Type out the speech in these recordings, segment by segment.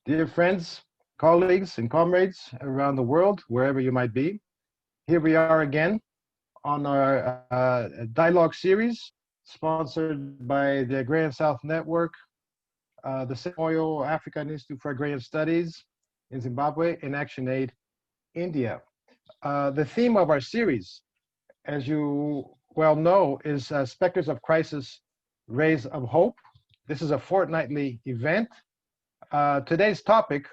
Dear friends, colleagues, and comrades around the world, wherever you might be, here we are again on our dialogue series sponsored by the Agrarian South Network, the Oil African Institute for Agrarian Studies in Zimbabwe, and Action Aid India. The theme of our series, as you well know, is Specters of Crisis, Rays of Hope. This is a fortnightly event. Today's topic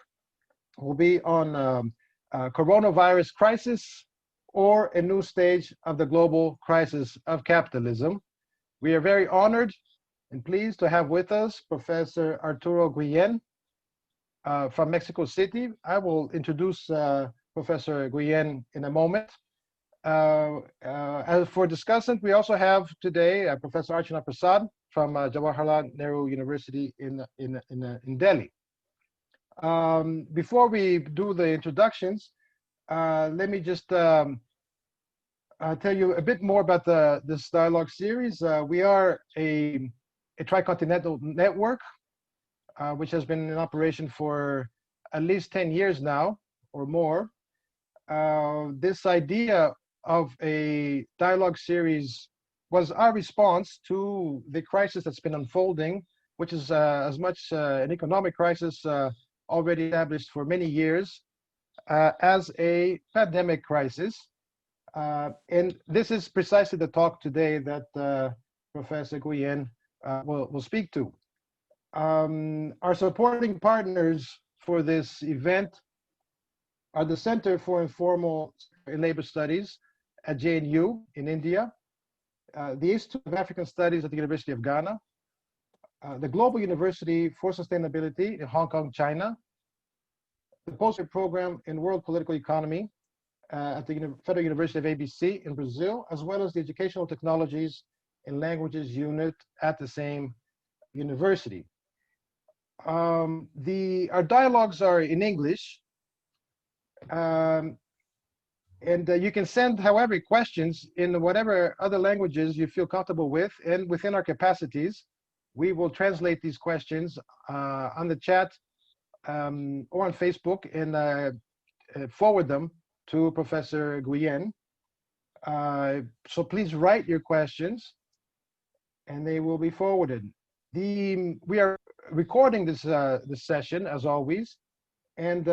will be on coronavirus crisis or a new stage of the global crisis of capitalism. We are very honored and pleased to have with us Professor Arturo Guillén from Mexico City. I will introduce Professor Guillén in a moment. As for Discussant, we also have today Professor Archana Prasad from Jawaharlal Nehru University in Delhi. Before we do the introductions, let me just tell you a bit more about this dialogue series. We are a tricontinental network, which has been in operation for at least 10 years now or more. This idea of a dialogue series was our response to the crisis that's been unfolding, which is as much an economic crisis already established for many years as a pandemic crisis. And this is precisely the talk today that Professor Guillén will speak to. Our supporting partners for this event are the Center for Informal and Labor Studies at JNU in India, the Institute of African Studies at the University of Ghana, the Global University for Sustainability in Hong Kong, China, the postgraduate program in World Political Economy at the Federal University of ABC in Brazil, as well as the Educational Technologies and Languages unit at the same university. Our dialogues are in English, and you can send, however, questions in whatever other languages you feel comfortable with, and within our capacities, we will translate these questions on the chat or on Facebook and forward them to Professor Guillén. So please write your questions and they will be forwarded. We are recording this session as always, and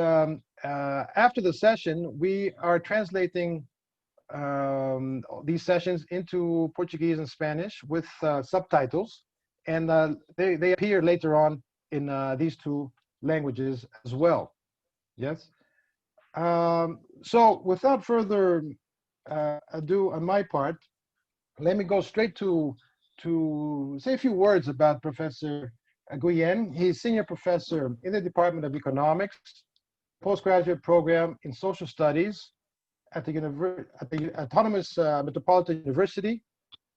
after the session we are translating these sessions into Portuguese and Spanish with subtitles, and they appear later on in these two languages as well. Yes. So without further ado on my part, let me go straight to say a few words about Professor Guillén. He's senior professor in the Department of Economics, postgraduate program in social studies at the autonomous Metropolitan University,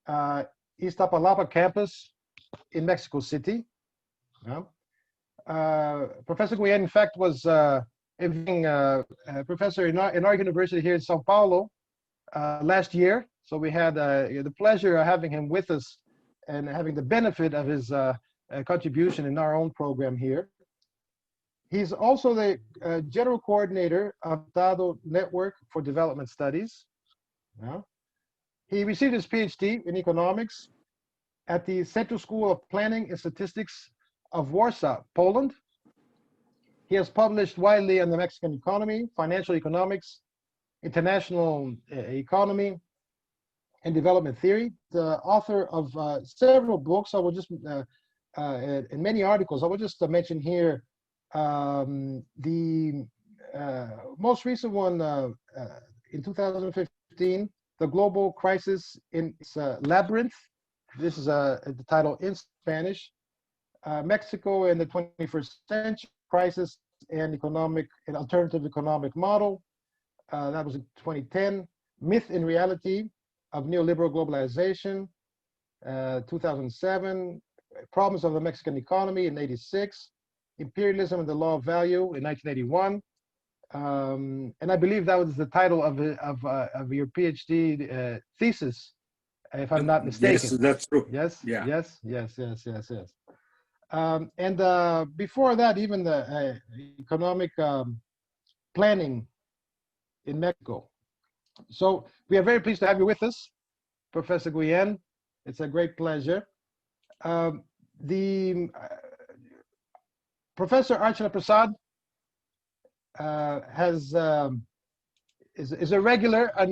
Iztapalapa campus in Mexico City. Professor Guillén, in fact, was a professor in our university here in Sao Paulo last year. So we had the pleasure of having him with us and having the benefit of his contribution in our own program here. He's also the general coordinator of Estado Network for Development Studies. He received his PhD in economics at the Central School of Planning and Statistics of Warsaw, Poland. He has published widely on the Mexican economy, financial economics, international economy, and development theory. The author of several books. I will just, and many articles. I will just mention here the most recent one in 2015, The Global Crisis in its Labyrinth. This is the title in Spanish. Mexico in the 21st Century, Crisis and Economic and Alternative Economic Model. That was in 2010. Myth and Reality of Neoliberal Globalization, 2007. Problems of the Mexican Economy in 86. Imperialism and the Law of Value in 1981. And I believe that was the title of your PhD thesis, if I'm not mistaken. Yes, that's true. Yes, yeah. yes. And before that, even the economic planning in Mexico. So we are very pleased to have you with us, Professor Guillén. It's a great pleasure. The Professor Archana Prasad is a regular on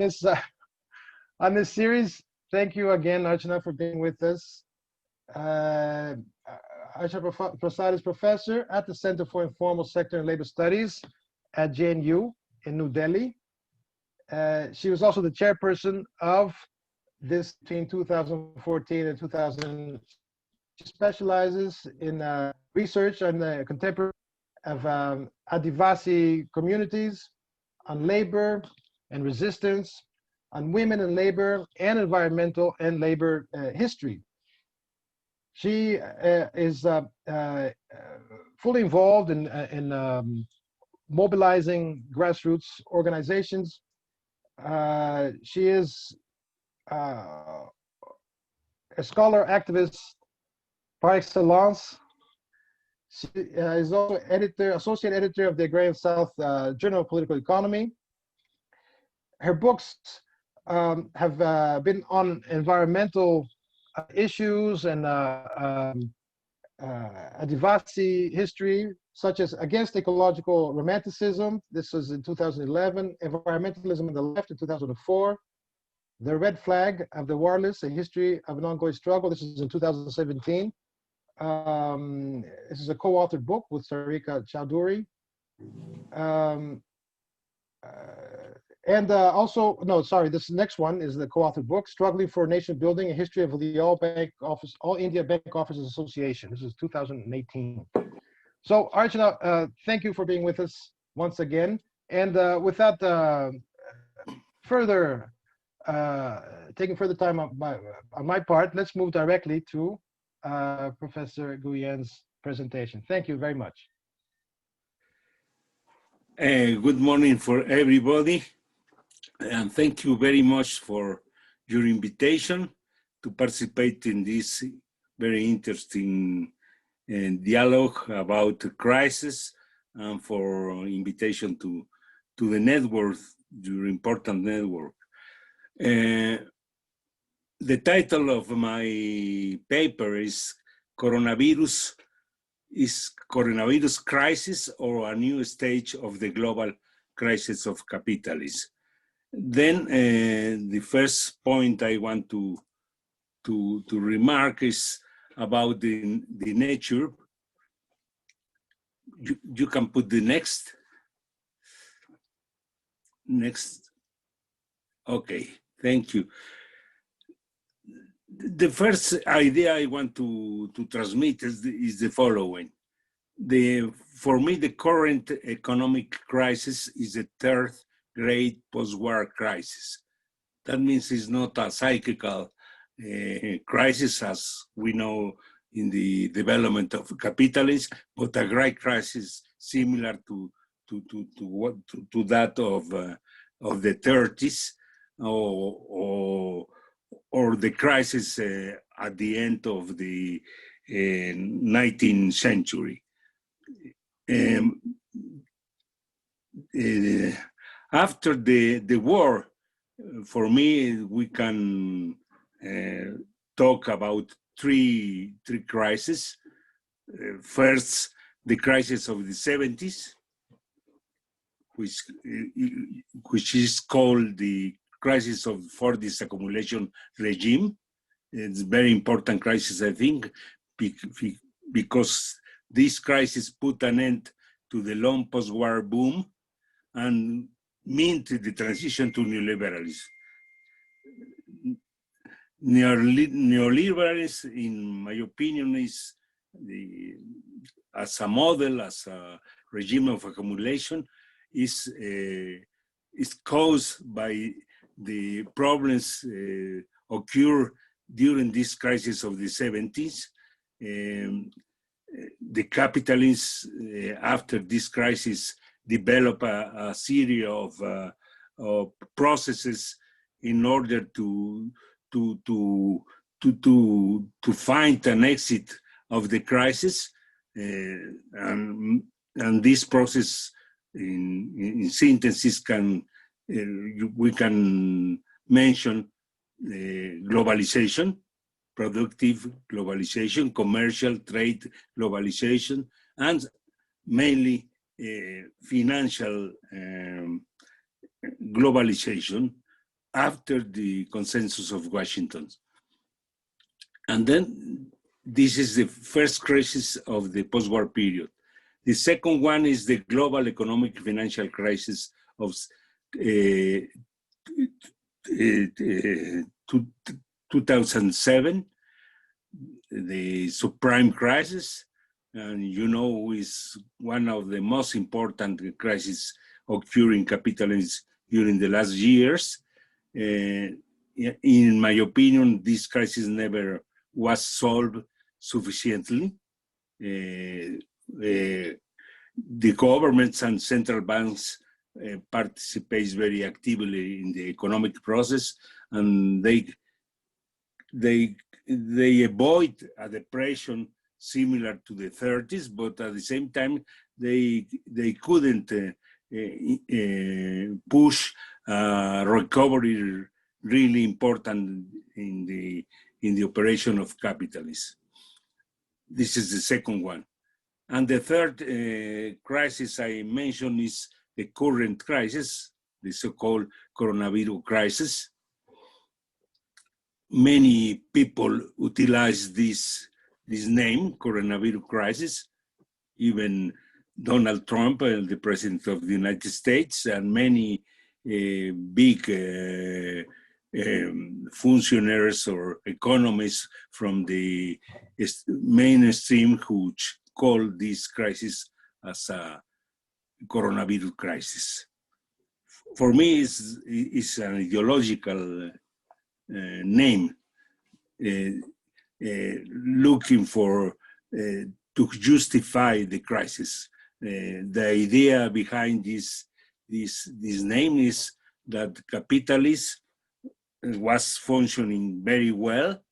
this series. Thank you again, Archana, for being with us. Archana Prasad is professor at the Center for Informal Sector and Labor Studies at JNU in New Delhi. She was also the chairperson of this between 2014 and 2000. She specializes in research on the contemporary of Adivasi communities, on labor and resistance, on women and labor, and environmental and labor history. She is fully involved in mobilizing grassroots organizations. She is a scholar activist par excellence. She is also associate editor of the Agrarian South Journal of Political Economy. Her books have been on environmental issues and Adivasi history, such as Against Ecological Romanticism. This was in 2011. Environmentalism in the Left in 2004. The Red Flag of the Wireless, A History of an Ongoing Struggle. This is in 2017. This is a co-authored book with Sarika Chowdhury. This next one is the co-authored book, Struggling for Nation Building, A History of the All India Bank Officers Association. This is 2018. So Archana, thank you for being with us once again. And without taking further time on my part, let's move directly to Professor Guyén's presentation. Thank you very much. Good morning for everybody, and thank you very much for your invitation to participate in this very interesting dialogue about the crisis, and for invitation to the network, your important network. The title of my paper is Coronavirus Crisis or a New Stage of the Global Crisis of Capitalism. Then the first point I want to remark is about the nature. You can put the next. Okay, thank you. The first idea I want to transmit is the following. For me, the current economic crisis is a third great post-war crisis. That means it's not a cyclical crisis as we know in the development of capitalism, but a great crisis similar to that of the 30s or the crisis at the end of the 19th century. After the war, for me, we can talk about three crises. First, the crisis of the 70s, which is called the crisis of for disaccumulation regime. It's a very important crisis, I think, because this crisis put an end to the long post-war boom and meant the transition to neoliberalism. Neoliberalism, in my opinion, is as a model, as a regime of accumulation, is caused by the problems occur during this crisis of the 70s. The capitalists, after this crisis, develop a series of processes in order to find an exit of the crisis. and this process in synthesis we can mention globalization, productive globalization, commercial trade globalization, and mainly financial globalization after the consensus of Washington. And then this is the first crisis of the post-war period. The second one is the global economic financial crisis of 2007, the subprime crisis, and you know is one of the most important crises occurring capitalism during the last years. In my opinion, this crisis never was solved sufficiently. The governments and central banks participate very actively in the economic process, and they avoid a depression similar to the 30s, but at the same time they couldn't push recovery really important in the operation of capitalism. This is the second one. And the third crisis I mentioned is the current crisis, the so-called coronavirus crisis. Many people utilize this name, coronavirus crisis. Even Donald Trump, the president of the United States, and many big functionaries or economists from the mainstream who call this crisis as a coronavirus crisis. For me, it's an ideological name, looking for to justify the crisis. The idea behind this name is that capitalism was functioning very well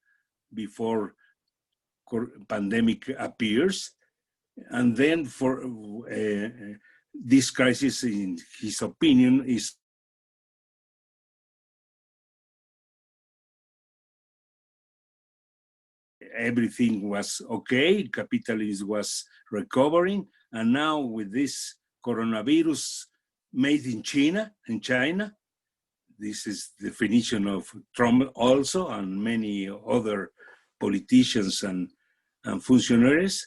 before pandemic appears, and then for this crisis, in his opinion, is everything was okay, capitalism was recovering, and now with this coronavirus made in China, this is the definition of Trump also, and many other politicians and functionaries.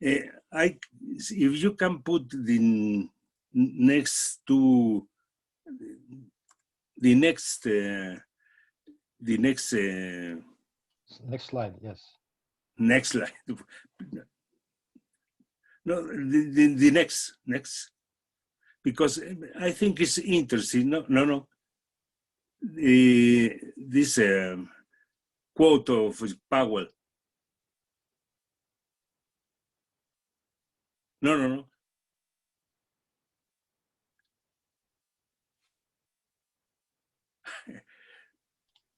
If you can put the next two, next slide, yes. Next slide. No, the next, because I think it's interesting. No. This quote of Powell. No.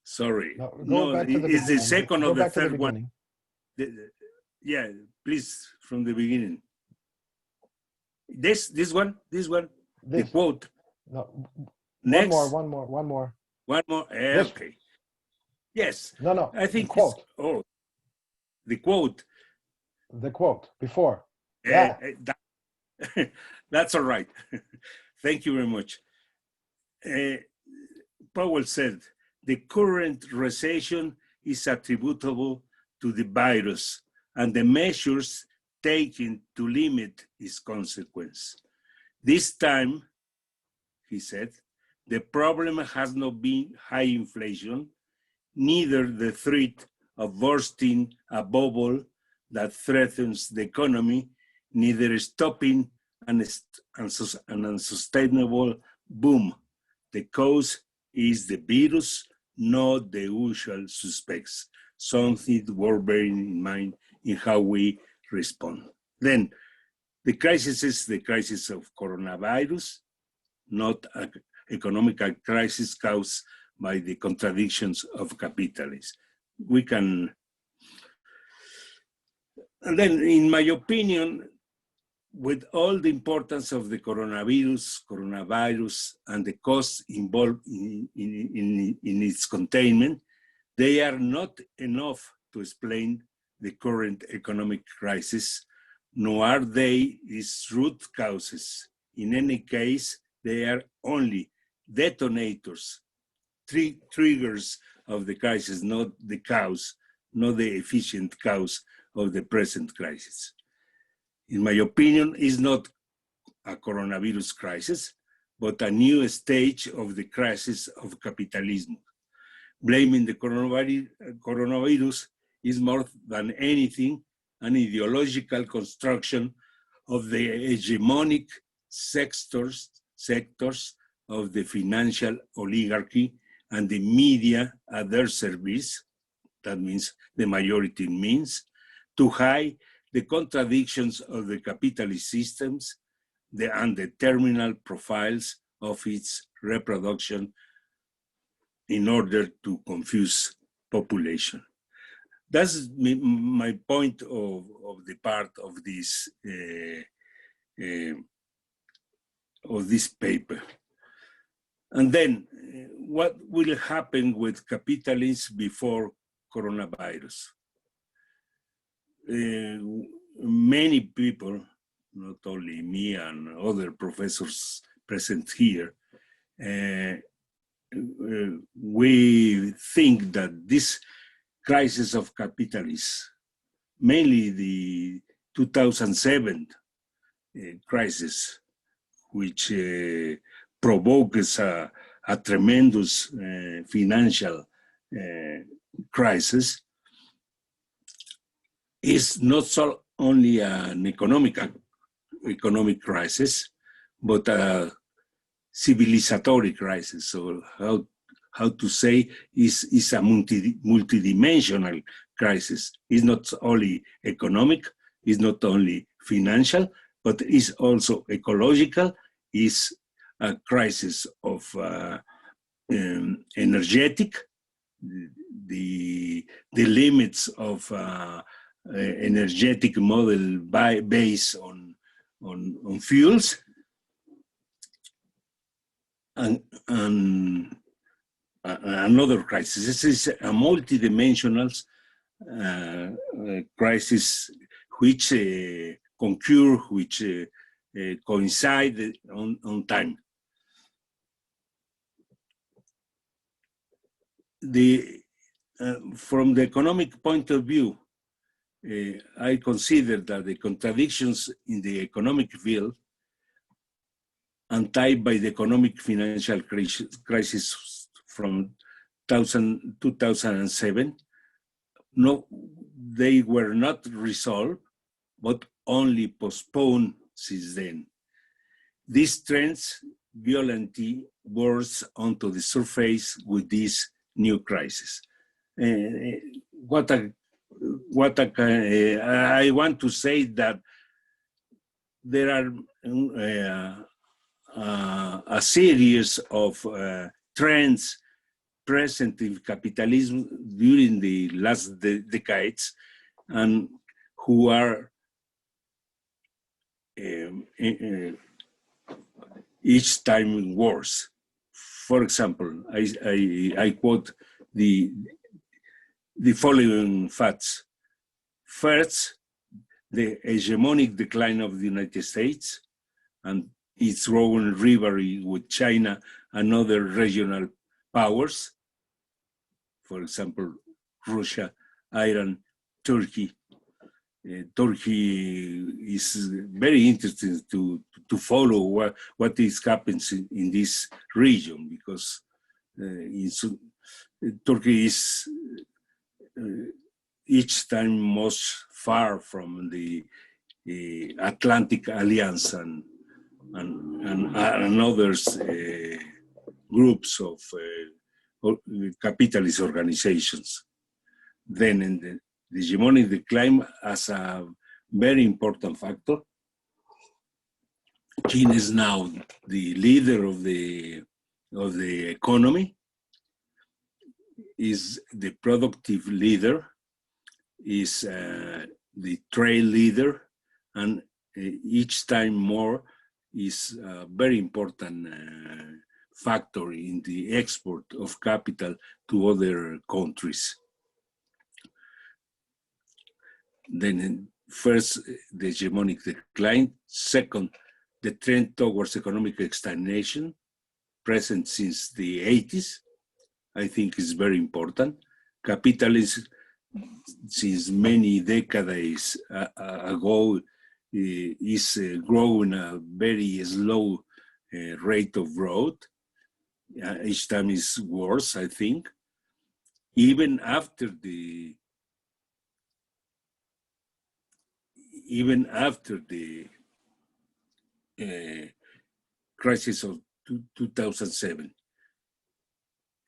Sorry. No, it's the second or the third one. Yeah, please, from the beginning. This one. The quote. No. Next. One more. Okay. Yes. No. I think the quote. The quote. The quote before. Yeah. That's all right. Thank you very much. Powell said, the current recession is attributable to the virus and the measures taken to limit its consequence. This time, he said, the problem has not been high inflation, neither the threat of bursting a bubble that threatens the economy, neither stopping an unsustainable boom. The cause is the virus, not the usual suspects. Something worth bearing in mind in how we respond. Then, the crisis is the crisis of coronavirus, not an economic crisis caused by the contradictions of capitalism. We can And then, in my opinion, with all the importance of the coronavirus and the costs involved in its containment, they are not enough to explain the current economic crisis, nor are they its root causes. In any case, they are only detonators, triggers of the crisis, not the cause, not the efficient cause of the present crisis. In my opinion, it's not a coronavirus crisis, but a new stage of the crisis of capitalism. Blaming the coronavirus is more than anything an ideological construction of the hegemonic sectors of the financial oligarchy and the media at their service, that means the majority means, to hide the contradictions of the capitalist systems and the terminal profiles of its reproduction in order to confuse population. That's my point of the part of this paper. And then, what will happen with capitalism before coronavirus? Many people, not only me and other professors present here, we think that this crisis of capitalism, mainly the 2007 crisis, which provokes a tremendous financial crisis, is not so only an economic crisis, but a civilizatory crisis. So how to say is a multidimensional crisis. It's not only economic, it's not only financial, but it's also ecological. It's a crisis of energetic, the limits of energetic model based on fuels, and another crisis. This is a multidimensional crisis which concur, which coincide on time. From the economic point of view, I consider that the contradictions in the economic field and tied by the economic financial crisis from 2007, no, they were not resolved, but only postponed since then. These trends violently burst onto the surface with this new crisis. I want to say that there are a series of trends present in capitalism during the last decades, and who are each time worse. For example, I quote the following facts. First, the hegemonic decline of the United States and its growing rivalry with China and other regional powers. For example, Russia, Iran, Turkey. Turkey is very interesting to follow what is happening in this region, because Turkey is each time most far from the Atlantic Alliance and others groups of capitalist organizations. Then in the hegemonic decline as a very important factor. China is now the leader of the economy, is the productive leader, is the trade leader, and each time more is a very important factor in the export of capital to other countries. Then first, the hegemonic decline. Second, the trend towards economic stagnation, present since the 80s, I think is very important. Capitalism, since many decades ago, is growing a very slow rate of growth. Each time is worse, I think. Even after the crisis of 2007.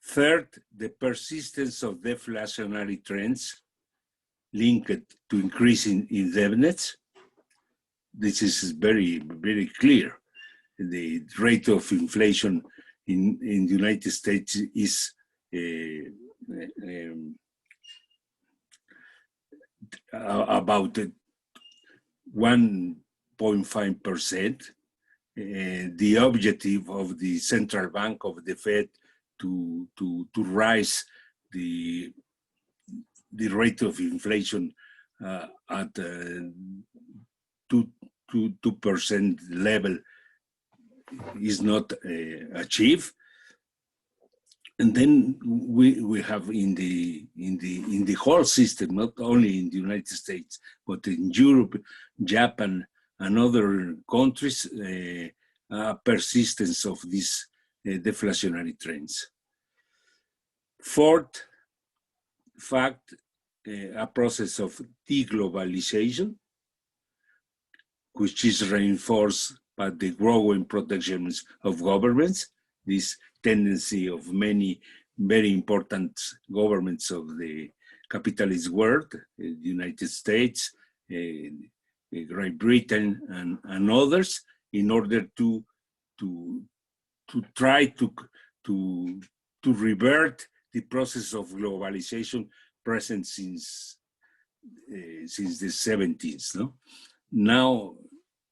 Third, the persistence of deflationary trends linked to increasing indebtedness. This is very, very clear. The rate of inflation in the United States is about 1.5%. The objective of the central bank of the Fed to rise the rate of inflation at 2% level is not achieved. And then we have in the whole system, not only in the United States, but in Europe, Japan, and other countries, persistence of these deflationary trends. Fourth fact, a process of deglobalization, which is reinforced by the growing protectionism of governments, this tendency of many very important governments of the capitalist world, the United States, Great Britain, and others, in order to try to revert the process of globalization present since the 70s. No? Now,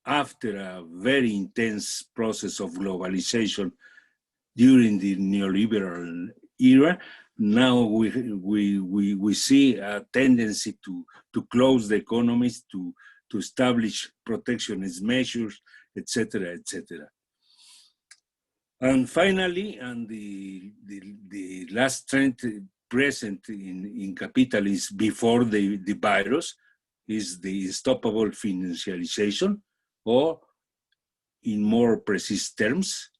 after a very intense process of globalization during the neoliberal era, now we see a tendency to close the economies, to establish protectionist measures, etc., etc. And finally, and the last trend present in capitalism before the virus is the unstoppable financialization, or in more precise terms,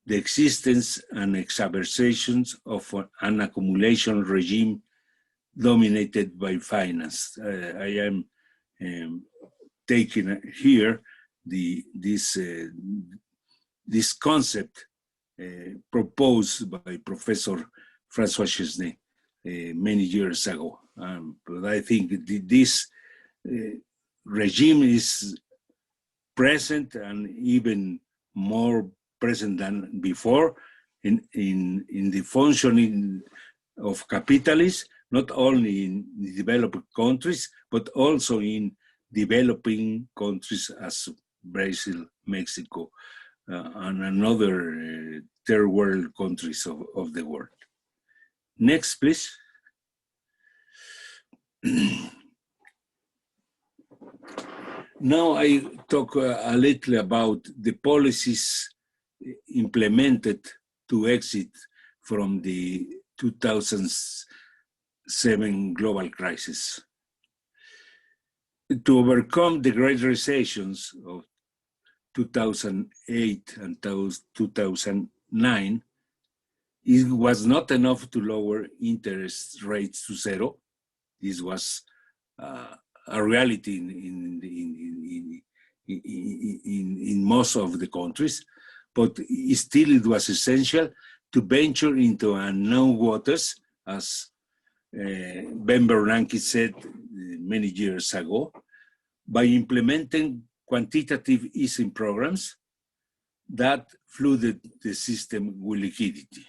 the existence and exacerbations of an accumulation regime dominated by finance. I am taking here this concept proposed by Professor Francois Chesnay many years ago. But I think this regime is present and even more present than before in the functioning of capitalism, not only in the developed countries, but also in developing countries as Brazil, Mexico, and another third world countries of the world. Next, please. Now I talk a little about the policies implemented to exit from the 2007 global crisis. To overcome the great recessions of 2008 and 2009, it was not enough to lower interest rates to zero. This was a reality in most of the countries, but still it was essential to venture into unknown waters, as Ben Bernanke said many years ago, by implementing quantitative easing programs that flooded the system with liquidity.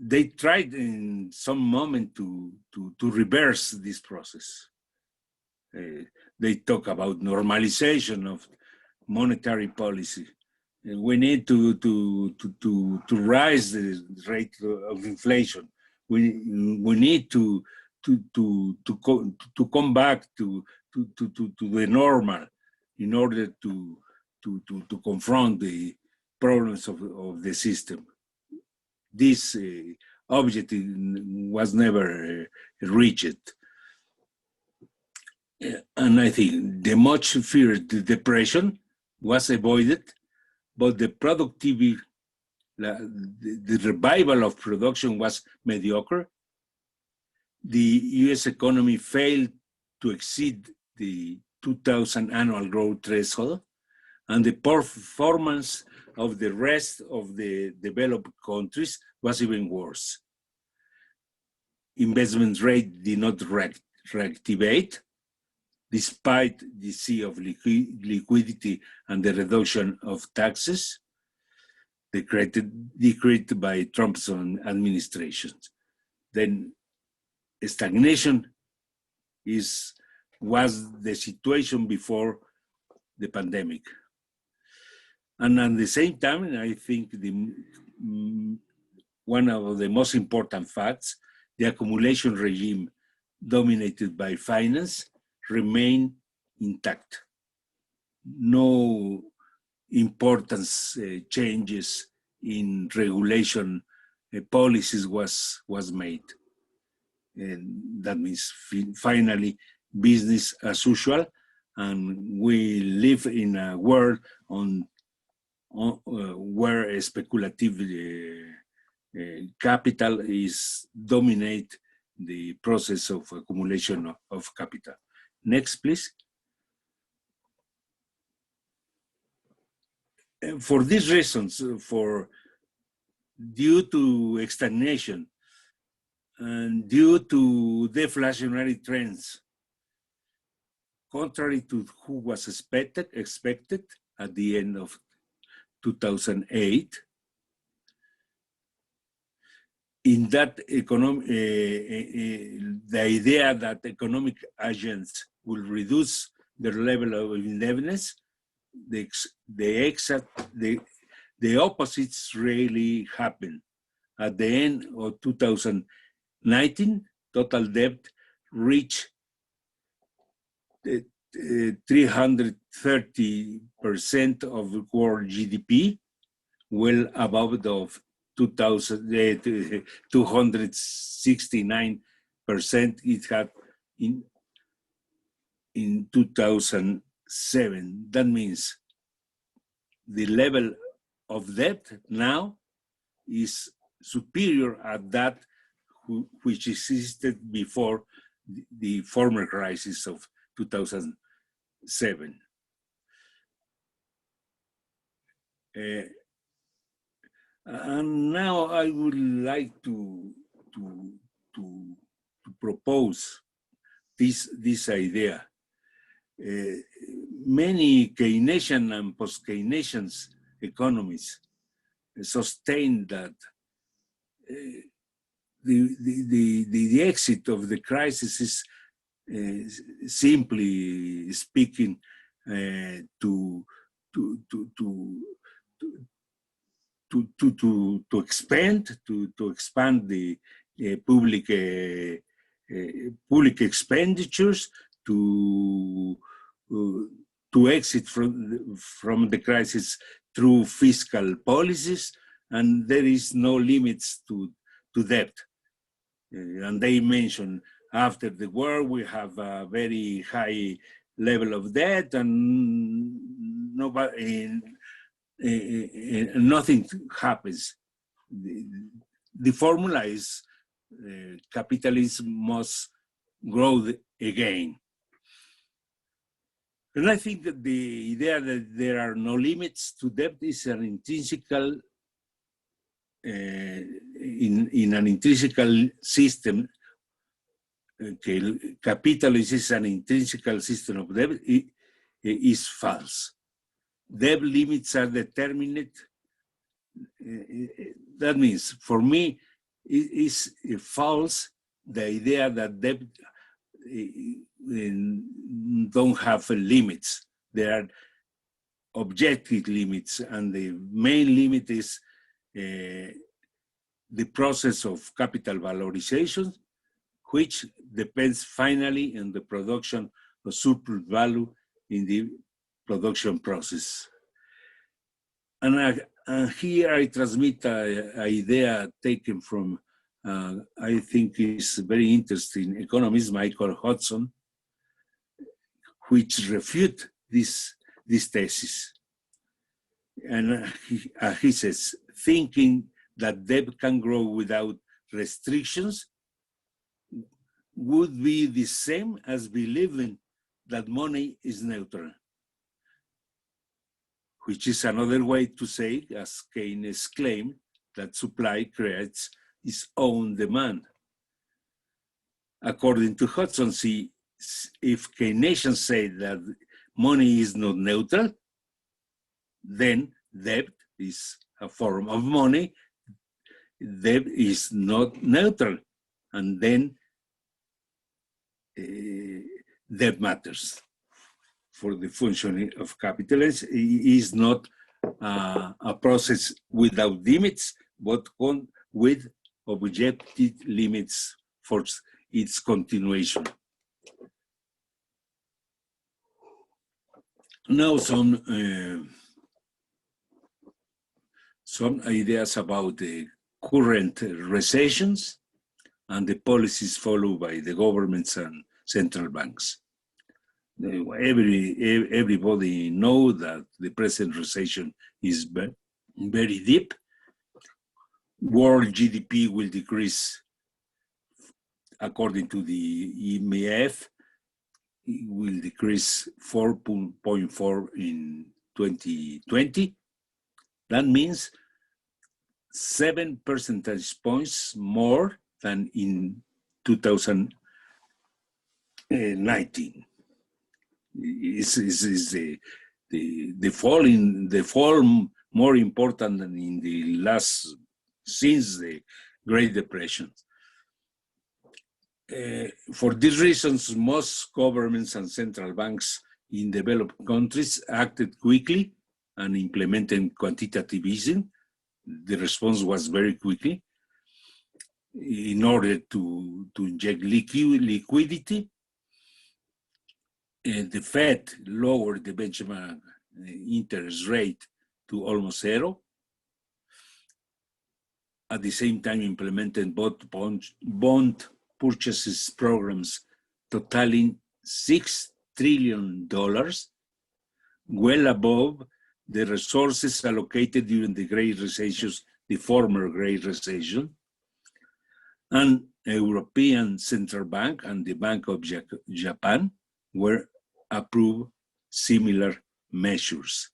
they tried in some moment to reverse this process. They talk about normalization of monetary policy. We need to rise the rate of inflation. We need to come back to the normal in order to confront the problems of the system. This objective was never reached. And I think the much feared depression was avoided, but the productivity, the revival of production was mediocre. The US economy failed to exceed the 2000 annual growth threshold, and the performance of the rest of the developed countries was even worse. Investment rate did not reactivate, despite the sea of liquidity and the reduction of taxes decreed by Trump's administration. Then stagnation was the situation before the pandemic. And at the same time, I think one of the most important facts, the accumulation regime dominated by finance remained intact. No important changes in regulation policies was made. And that means finally business as usual, and we live in a world where speculative capital is dominate the process of accumulation of capital. Next, please. For these reasons, due to stagnation and due to deflationary trends, contrary to who was expected at the end of 2008, in that the idea that economic agents will reduce their level of indebtedness, the opposites really happened. At the end of 2019, total debt reached 330% of world GDP, well above the 269% it had in 2007. That means the level of debt now is superior at that which existed before the former crisis of 2007. And now I would like to propose this idea. Many Keynesian and post-Keynesian economies sustain that the exit of the crisis is simply speaking to expand the public expenditures, to exit from the crisis through fiscal policies, and there is no limits to debt. And they mention after the war we have a very high level of debt, and nothing happens. The formula is capitalism must grow again. And I think that the idea that there are no limits to debt is an intrinsical, in an intrinsical system. Capitalism is an intrinsical system of debt, is false. Debt limits are determined. That means, for me, is false the idea that debt don't have limits. There are objective limits, and the main limit is the process of capital valorization, which depends finally on the production of surplus value in the production process. And here I transmit an idea taken from, I think is very interesting, economist Michael Hudson, which refute this thesis. And he says, thinking that debt can grow without restrictions would be the same as believing that money is neutral, which is another way to say, as Keynes claimed, that supply creates its own demand. According to Hudson, if Keynesians say that money is not neutral, then debt is a form of money. Debt is not neutral, and then debt matters for the functioning of capitalism. It is not a process without limits, but with objective limits for its continuation. Now some ideas about the current recessions and the policies followed by the governments and central banks. Everybody knows that the present recession is very deep. World GDP will decrease, according to the IMF, it will decrease 4.4 in 2020. That means 7 percentage points more than in 2019. Is the fall more important than in the last, since the Great Depression. For these reasons, most governments and central banks in developed countries acted quickly and implemented quantitative easing. The response was very quickly in order to inject liquidity. The Fed lowered the benchmark interest rate to almost zero. At the same time, implemented both bond purchases programs totaling $6 trillion, well above the resources allocated during the Great Recession, the former Great Recession. And European Central Bank and the Bank of Japan were approved similar measures.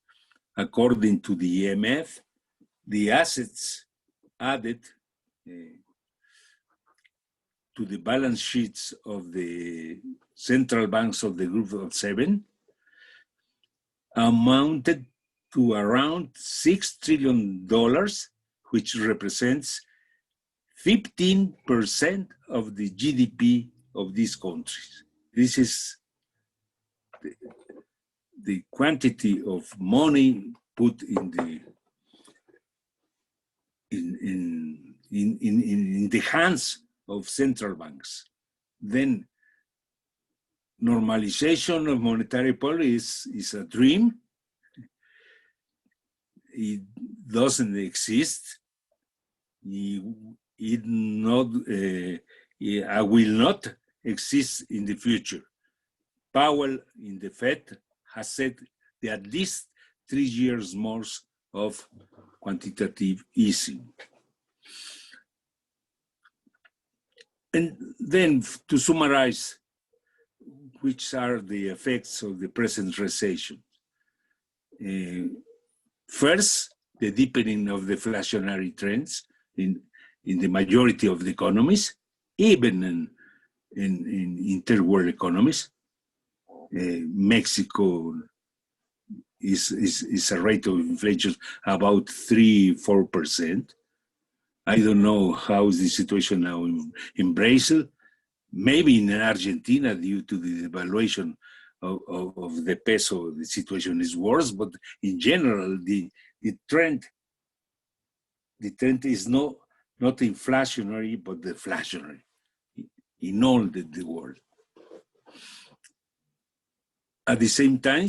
According to the IMF, the assets added to the balance sheets of the central banks of the Group of Seven amounted to around $6 trillion, which represents 15% of the GDP of these countries. This is the quantity of money put in the hands of central banks. Then normalization of monetary policy is a dream. It doesn't exist. It will not exist in the future. Powell in the Fed has said that at least 3 years more of quantitative easing. And then to summarize, which are the effects of the present recession? First, the deepening of deflationary trends in the majority of the economies, even in third world economies. Mexico is a rate of inflation about 3-4%. I don't know how is the situation now in Brazil, maybe in Argentina due to the devaluation of the peso, the situation is worse, but in general, the trend is not inflationary, but deflationary in all the world. At the same time,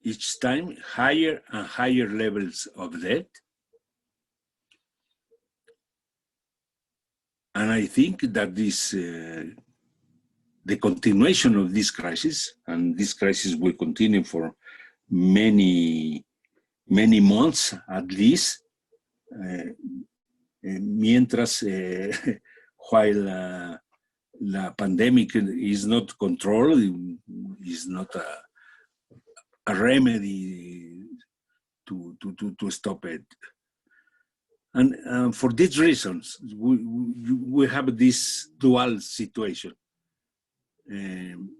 each time, higher and higher levels of debt. And I think that this, the continuation of this crisis, and this crisis will continue for many months at least, mientras while la pandemic is not controlled, is not a remedy to stop it. And for these reasons, we have this dual situation. In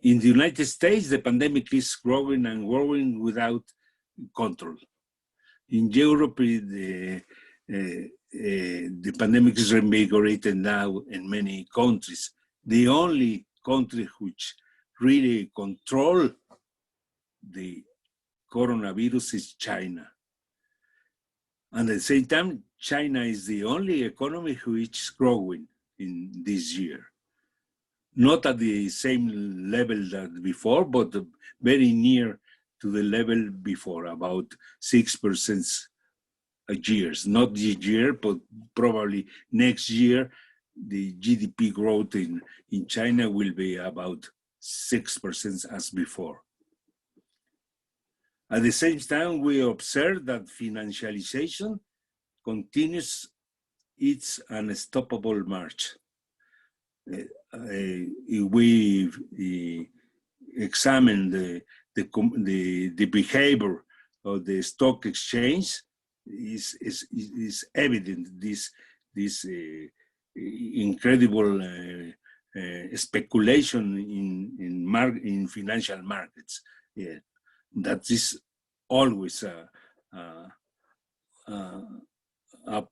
the United States, the pandemic is growing and growing without control. In Europe, the pandemic is reinvigorated now in many countries. The only country which really control the coronavirus is China. And at the same time, China is the only economy which is growing in this year. Not at the same level that before, but very near to the level before, about 6% a year. Not this year, but probably next year, the GDP growth in China will be about 6% as before. At the same time, we observe that financialization continues its unstoppable march. If we examine the behavior of the stock exchange, is evident this incredible speculation in financial markets. Yeah. That is always a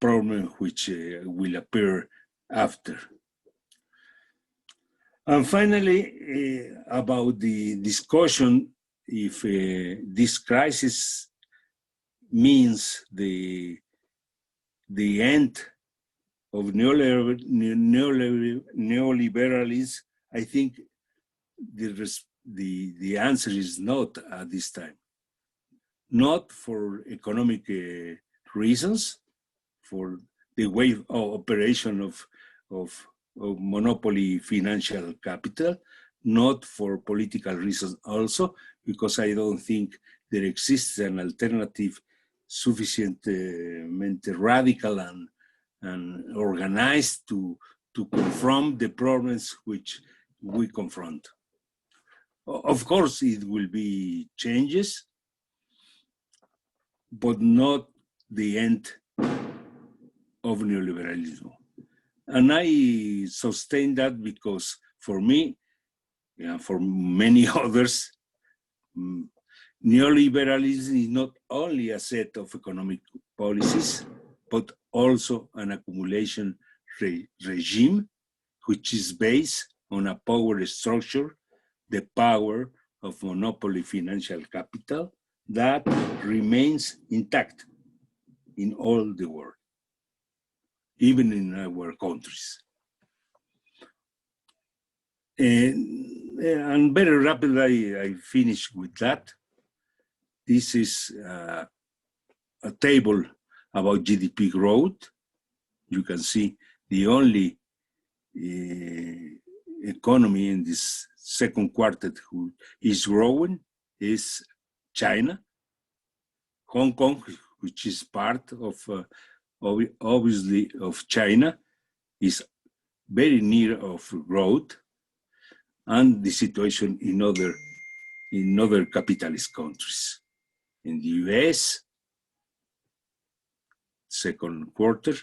problem which will appear after. And finally, about the discussion if this crisis means the end of neoliberalism, I think the answer is not at this time. Not for economic reasons, for the way of operation of monopoly financial capital, not for political reasons also, because I don't think there exists an alternative sufficiently radical and organized to confront the problems which we confront. Of course, it will be changes, but not the end of neoliberalism. And I sustain that because for me, and for many others, neoliberalism is not only a set of economic policies, but also an accumulation regime, which is based on a power structure, the power of monopoly financial capital that remains intact in all the world, even in our countries. And very rapidly, I finish with that. This is a table about GDP growth. You can see the only economy in this second quarter who is growing is China. Hong Kong, which is part of, obviously, of China, is very near of growth, and the situation in other capitalist countries. In the US, second quarter,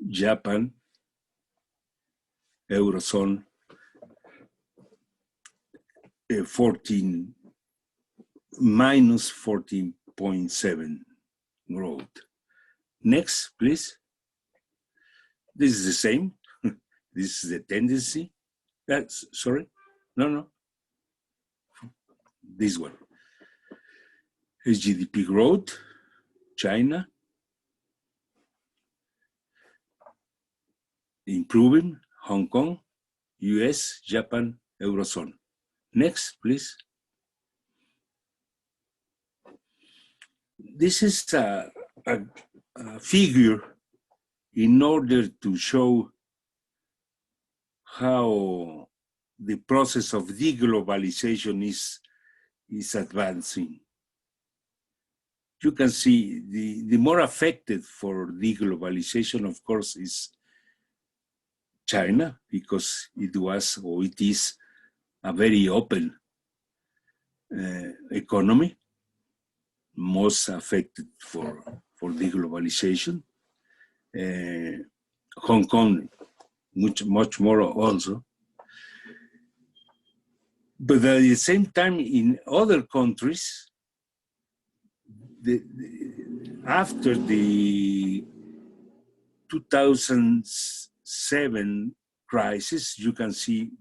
Japan, Eurozone, minus 14.7 growth. Next, please. This is the same. This is the tendency. That's, sorry, no. This one. Is GDP growth, China, improving, Hong Kong, US, Japan, Eurozone. Next, please. This is a figure in order to show how the process of deglobalization is advancing. You can see the more affected for deglobalization, of course, is China, because it was or it is a very open economy, most affected for deglobalization. Hong Kong, much more also. But at the same time, in other countries, after the 2007 crisis, you can see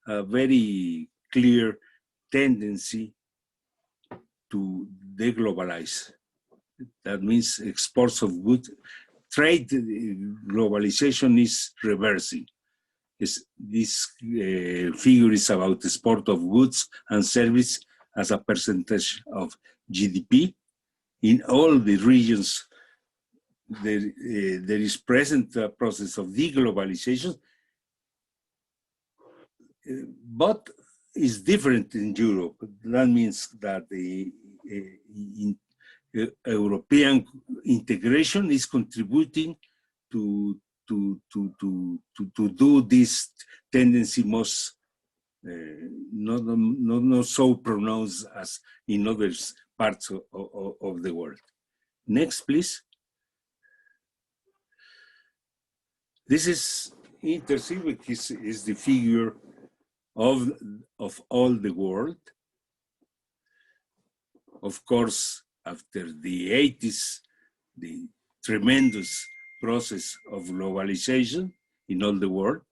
a very clear tendency to deglobalize. That means exports of goods. Trade globalization is reversing. This figure is about the export of goods and service as a percentage of GDP. In all the regions, there is present a process of deglobalization, but it's different in Europe. That means that the European integration is contributing to do this tendency most not so pronounced as in other parts of the world. Next, please. This is interesting because is the figure of all the world. Of course, after the 80s, the tremendous process of globalization in all the world.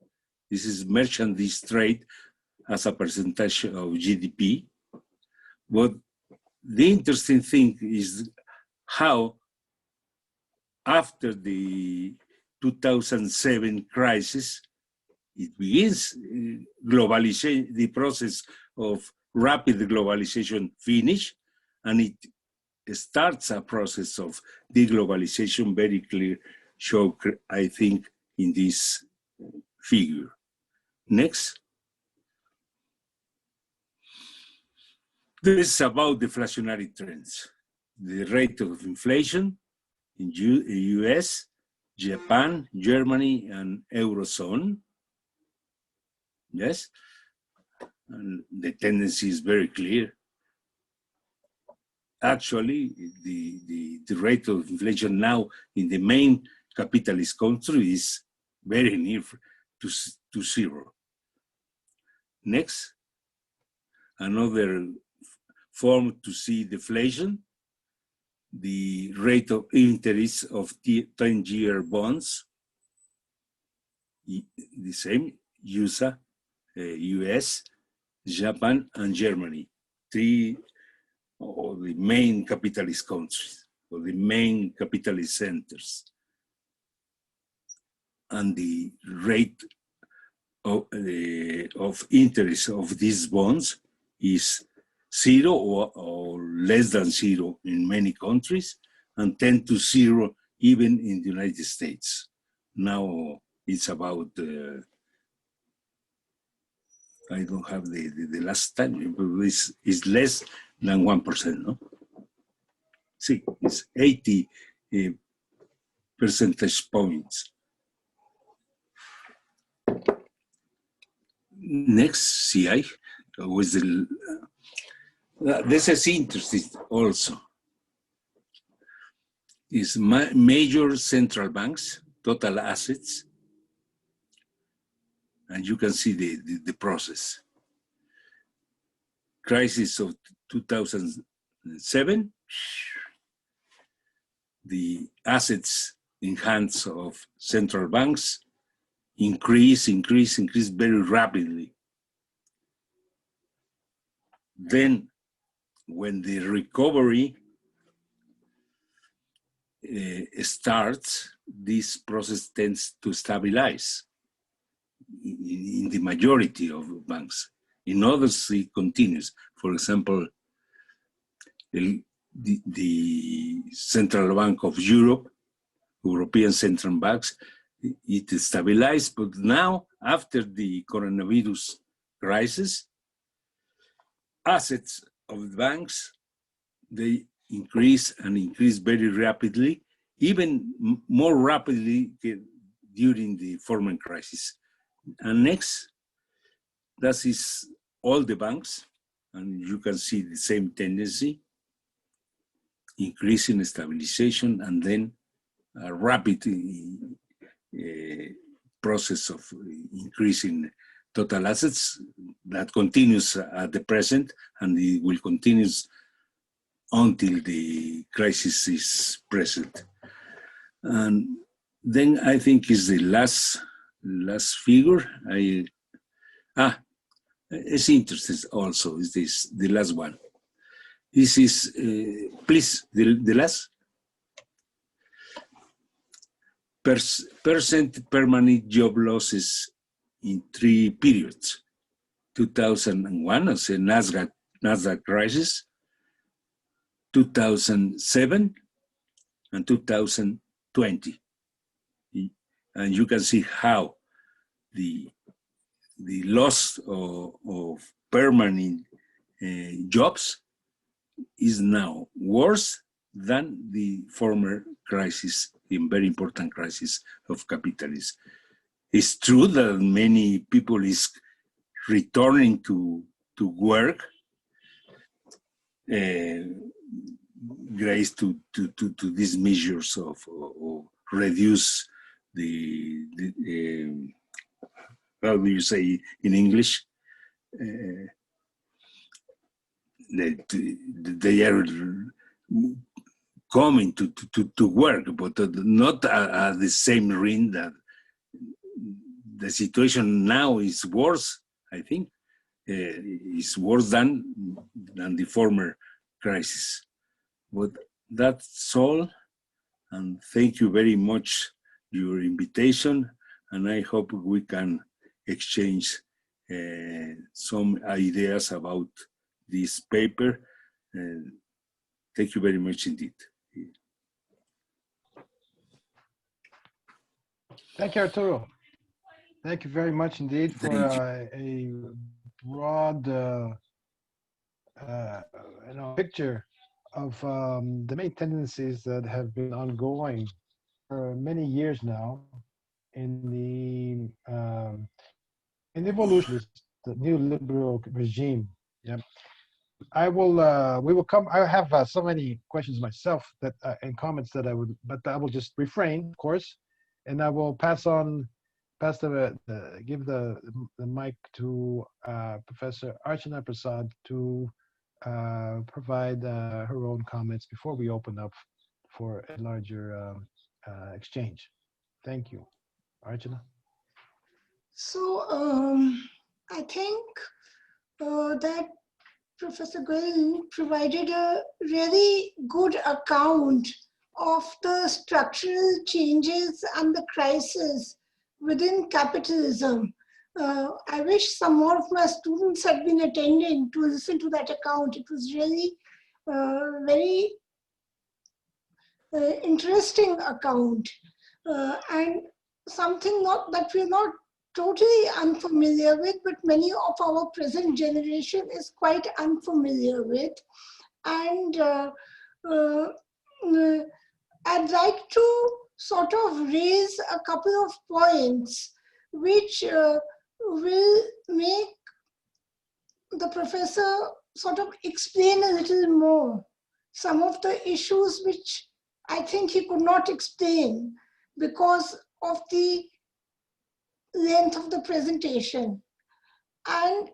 This is merchandise trade as a percentage of GDP. But the interesting thing is how after the 2007 crisis, it begins globalization, the process of rapid globalization finish, and it starts a process of deglobalization very clear, show, I think, in this figure. Next. This is about deflationary trends. The rate of inflation in US, Japan, Germany, and Eurozone. Yes, and the tendency is very clear. Actually, the rate of inflation now in the main capitalist country is very near to zero. Next, another form to see deflation, the rate of interest of 10-year bonds, the same, USA, US, Japan, and Germany, three of the main capitalist countries, or the main capitalist centers. And the rate of interest of these bonds is 0 or less than 0 in many countries, and 10 to 0 even in the United States. Now it's about, I don't have the last time, but it's less than 1%, no? See, it's 80 percentage points. Next, CI, with the, this is interesting also. Is major central banks, total assets, and you can see the process. Crisis of 2007, the assets in hands of central banks increase very rapidly. Then when the recovery starts, this process tends to stabilize in the majority of banks. In others, it continues. For example, the Central Bank of Europe, European central banks, it stabilized, but now, after the coronavirus crisis, assets of the banks, they increase very rapidly, even more rapidly during the former crisis. And next, that is all the banks, and you can see the same tendency, increasing stabilization, and then a rapid process of increasing total assets that continues at the present, and it will continue until the crisis is present. And then I think is the last figure. It's interesting also, is this, the last one. This is, please, the last. Percent permanent job losses in 3 periods. 2001, as a NASDAQ crisis, 2007, and 2020. And you can see how the loss of permanent jobs is now worse than the former crisis, in very important crisis of capitalism. It's true that many people is returning to work, grace to these measures of reduce the how do you say in English? They are coming to work, but not at the same rate. That the situation now is worse, I think, is worse than the former crisis. But that's all, and thank you very much for your invitation, and I hope we can exchange some ideas about this paper. Thank you very much indeed. Thank you, Arturo. Thank you very much indeed for a broad picture of the main tendencies that have been ongoing for many years now in the evolution of the new liberal regime. Yeah, we will come. I have so many questions myself that and comments that but I will just refrain, of course, and I will give the mic to Professor Archana Prasad to provide her own comments before we open up for a larger exchange. Thank you, Archana. So I think that Professor Guillén provided a really good account of the structural changes and the crisis within capitalism. I wish some more of my students had been attending to listen to that account. It was really very interesting account and something that we're not totally unfamiliar with, but many of our present generation is quite unfamiliar with. And I'd like to sort of raise a couple of points which will make the professor sort of explain a little more some of the issues which I think he could not explain because of the length of the presentation. And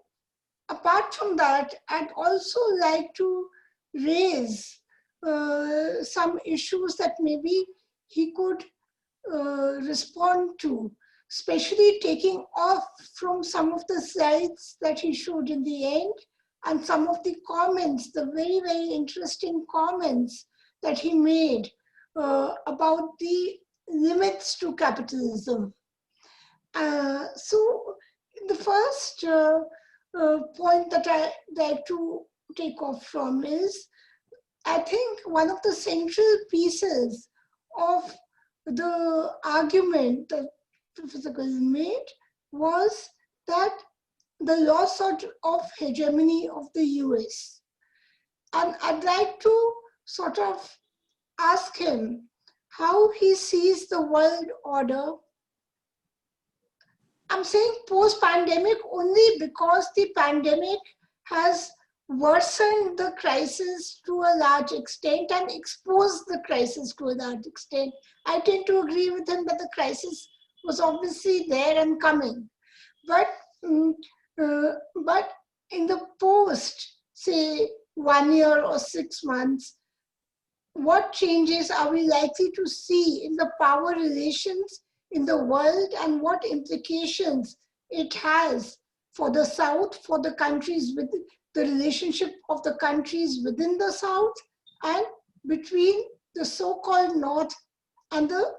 apart from that, I'd also like to raise some issues that maybe he could respond to, especially taking off from some of the slides that he showed in the end and some of the comments, the very, very interesting comments that he made about the limits to capitalism. So the first point that I like to take off from is, I think one of the central pieces of the argument that Professor Guillén made was that the loss of hegemony of the US. And I'd like to sort of ask him how he sees the world order. I'm saying post-pandemic only because the pandemic has worsened the crisis to a large extent and exposed the crisis to a large extent. I tend to agree with him that the crisis was obviously there and coming. But in the post, say 1 year or 6 months, what changes are we likely to see in the power relations in the world and what implications it has for the South, for the countries with the relationship of the countries within the South and between the so-called North and the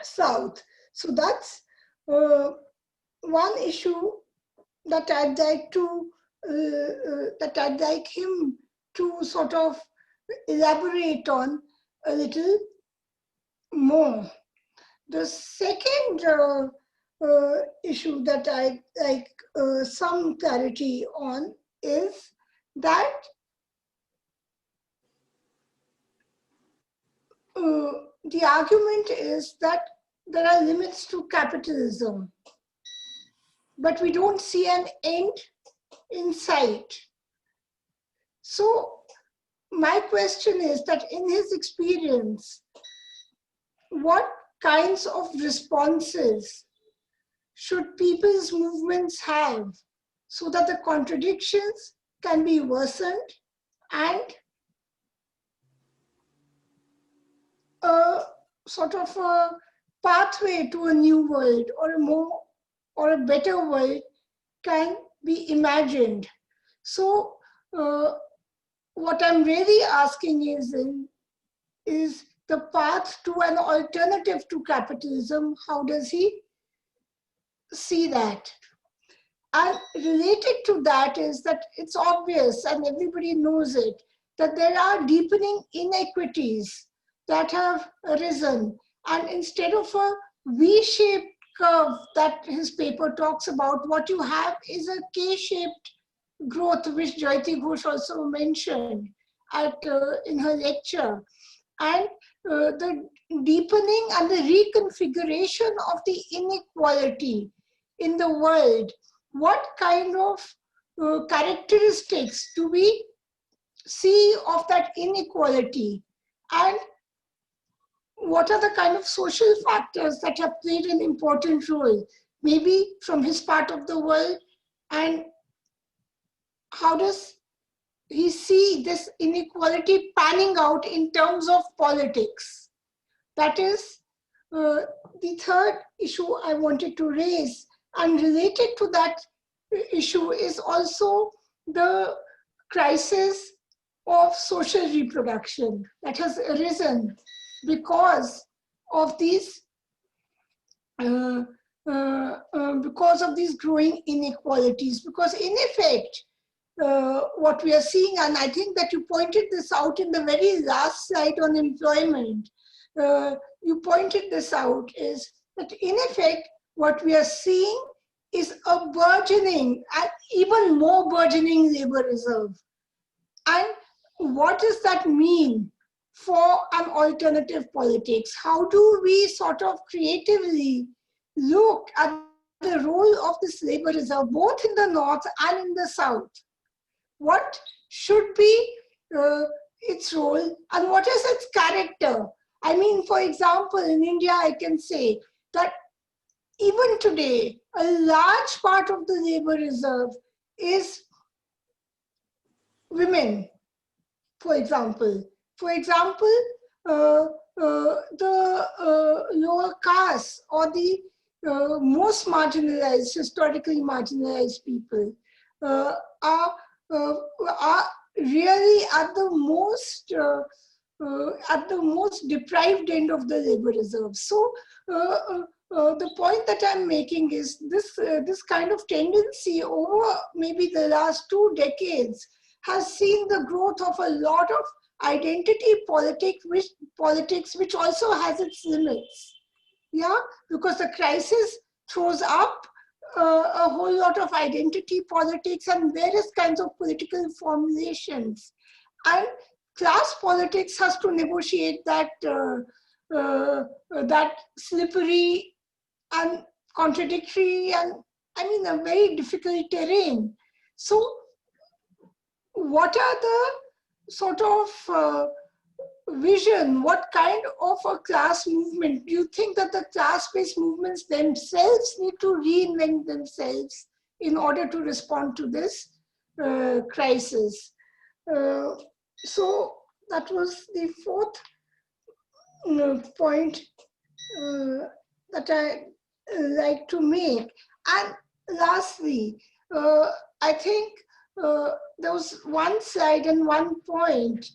South. So that's one issue that I'd like to that I'd like him to sort of elaborate on a little more. The second issue that I'd like some clarity on is that the argument is that there are limits to capitalism, but we don't see an end in sight. So my question is that in his experience, what kinds of responses should people's movements have so that the contradictions can be worsened and a sort of a pathway to a new world or a better world can be imagined? So what I'm really asking is the path to an alternative to capitalism, how does he see that? And related to that is that it's obvious, and everybody knows it, that there are deepening inequities that have arisen. And instead of a V-shaped curve that his paper talks about, what you have is a K-shaped growth, which Jayati Ghosh also mentioned in her lecture. And the deepening and the reconfiguration of the inequality in the world, what kind of characteristics do we see of that inequality? And what are the kind of social factors that have played an important role, maybe from his part of the world? And how does he see this inequality panning out in terms of politics? That is the third issue I wanted to raise. And related to that issue is also the crisis of social reproduction that has arisen because of these growing inequalities. Because in effect, what we are seeing, and I think that you pointed this out in the very last slide on employment, you pointed this out, is that in effect, what we are seeing is a burgeoning, and even more burgeoning labor reserve. And what does that mean for an alternative politics? How do we sort of creatively look at the role of this labor reserve, both in the North and in the South? What should be its role and what is its character? I mean, for example, in India, I can say that even today, a large part of the labor reserve is women, for example. For example, the lower castes or the most marginalized, historically marginalized people are really at the most deprived end of the labor reserve. So the point that I'm making is this kind of tendency over maybe the last 2 decades has seen the growth of a lot of identity politics, which also has its limits. Yeah, because the crisis throws up a whole lot of identity politics and various kinds of political formulations. And class politics has to negotiate that that slippery and contradictory and, I mean, a very difficult terrain. So what are the sort of vision, what kind of a class movement? Do you think that the class-based movements themselves need to reinvent themselves in order to respond to this crisis? So that was the fourth point that I like to make. And lastly, I think there was one slide and one point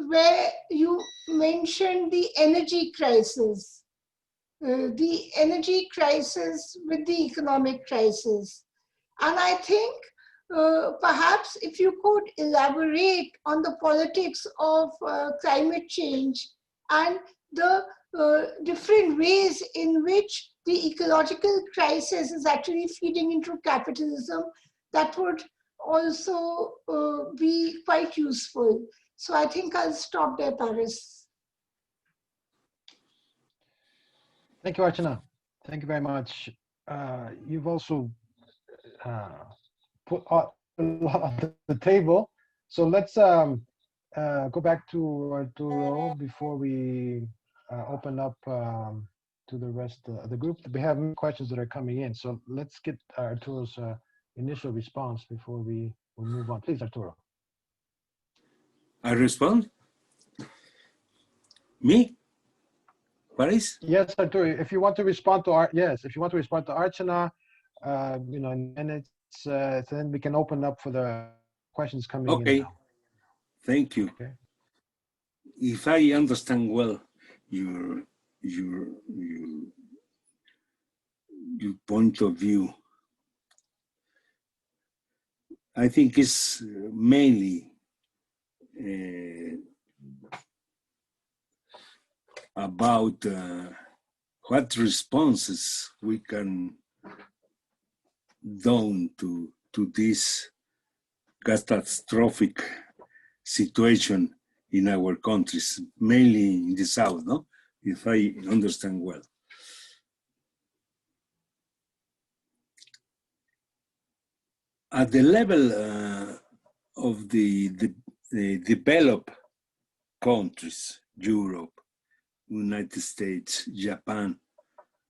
where you mentioned the energy crisis with the economic crisis. And I think perhaps if you could elaborate on the politics of climate change and the different ways in which the ecological crisis is actually feeding into capitalism, that would also be quite useful. So I think I'll stop there, Paris. Thank you, Archana. Thank you very much. You've also put a lot on the table. So let's go back to Arturo before we open up to the rest of the group. We have many questions that are coming in. So let's get Arturo's initial response before we will move on. Please, Arturo. I respond? Me? Paris? Yes, Arturo. If you want to respond to if you want to respond to Archana, in minutes, then we can open up for the questions coming in now. Thank you. Okay. If I understand well your point of view, I think it's mainly about what responses we can do to this catastrophic situation in our countries, mainly in the South, no? If I understand well. At the level of the developed countries, Europe, United States, Japan,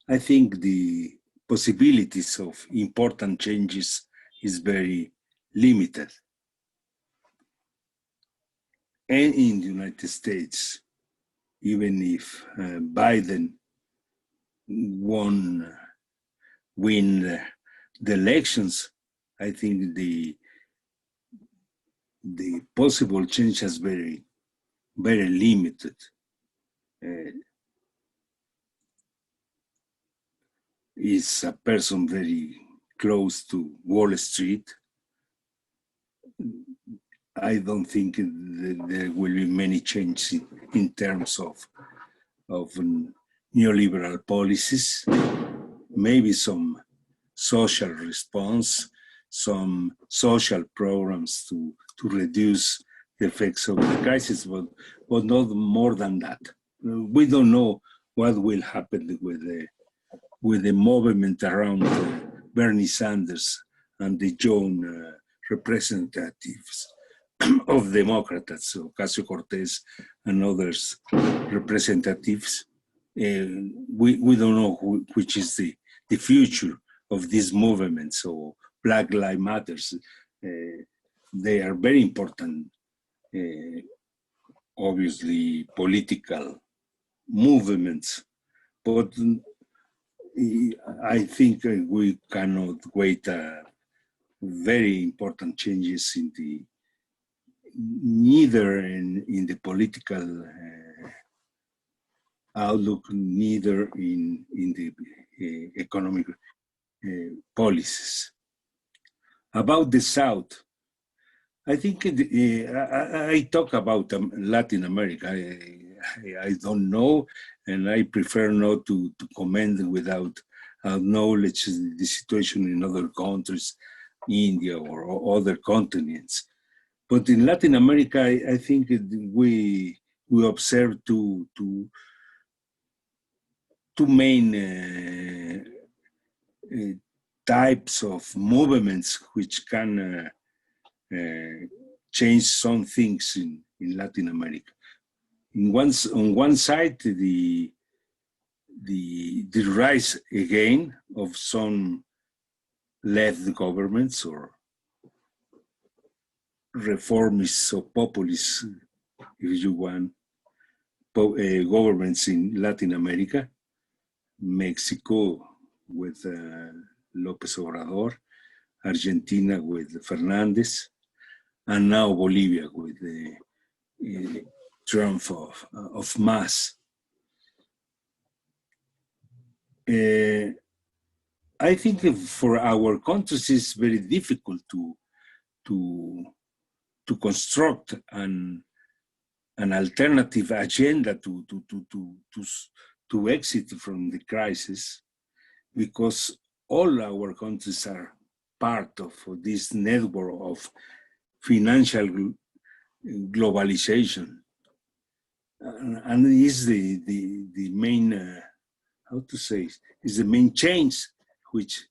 I think the possibilities of important changes is very limited. And in the United States, even if Biden win the elections, I think the possible change is very, very limited. Is a person very close to Wall Street. I don't think there will be many changes in terms of neoliberal policies. Maybe some social response, some social programs to reduce the effects of the crisis, but not more than that. We don't know what will happen with the movement around Bernie Sanders and the young representatives of Democrats, so Ocasio-Cortez and others representatives. We don't know which is the future of these movements. So Black Lives Matters. they are very important, obviously political movements, but I think we cannot wait very important changes in the neither in the political outlook, neither in the economic policies. About the South, I think I talk about Latin America. I don't know, and I prefer not to comment without knowledge the situation in other countries, India or other continents. But in Latin America, I think we observe two main types of movements which can change some things in Latin America. On one side, the rise again of some left governments or reformists or populists, if you want, governments in Latin America, Mexico with López Obrador, Argentina with Fernández, and now Bolivia with the triumph of mass. I think for our countries it's very difficult to construct an alternative agenda to exit from the crisis, because all our countries are part of this network of financial globalization, and is the main how to say, is the main change which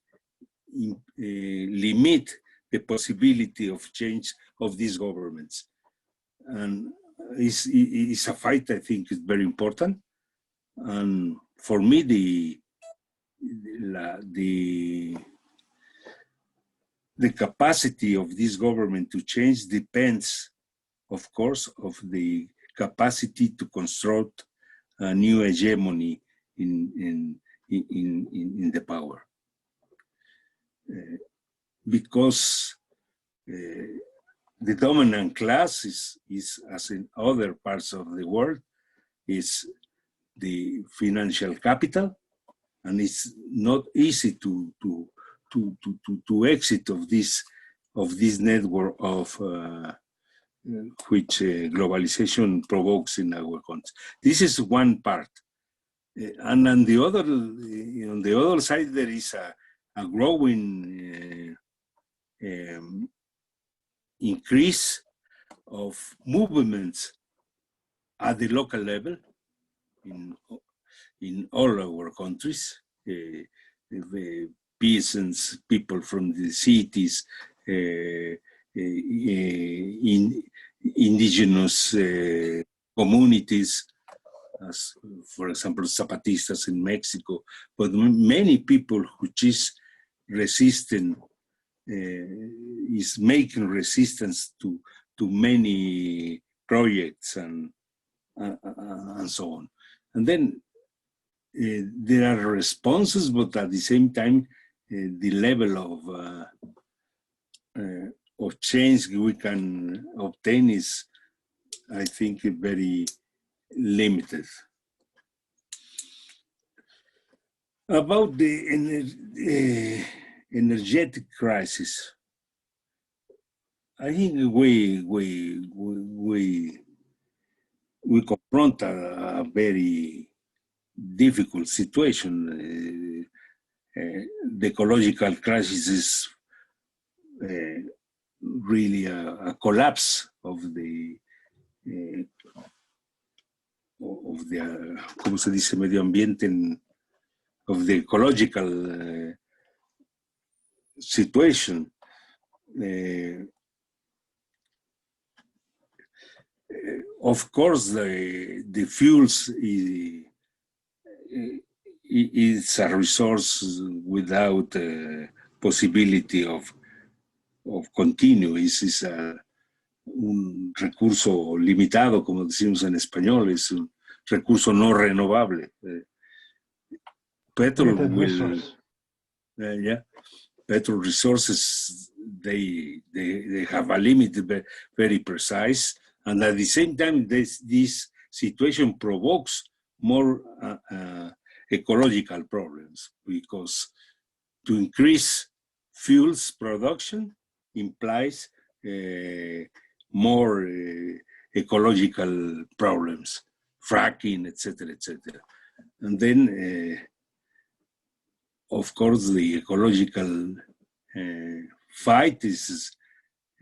limit the possibility of change of these governments. And it's a fight I think is very important. And for me, the capacity of this government to change depends, of course, of the capacity to construct a new hegemony in the power, because the dominant class is, as in other parts of the world, is the financial capital, and it's not easy to exit of this network of which globalization provokes in our country. This is one part. And on the other side, there is a growing increase of movements at the local level in all our countries. The peasants, people from the cities, indigenous communities, as for example, Zapatistas in Mexico, but many people which is resisting, is making resistance to many projects and so on. And then there are responses, but at the same time, the level of change we can obtain is, I think, very limited. About the energetic crisis, I think we confront a very difficult situation. The ecological crisis is really a collapse of the ¿cómo se dice? Medio ambiente, of the ecological situation. Of course, the fuels is a resource without possibility of of continue, es un recurso limitado, como decimos en español, es un recurso no renovable. Petrol will, petrol resources, they have a limit very precise, and at the same time, this situation provokes more ecological problems, because to increase fuels production implies more ecological problems, fracking, etc., etc. And then, of course, the ecological fight is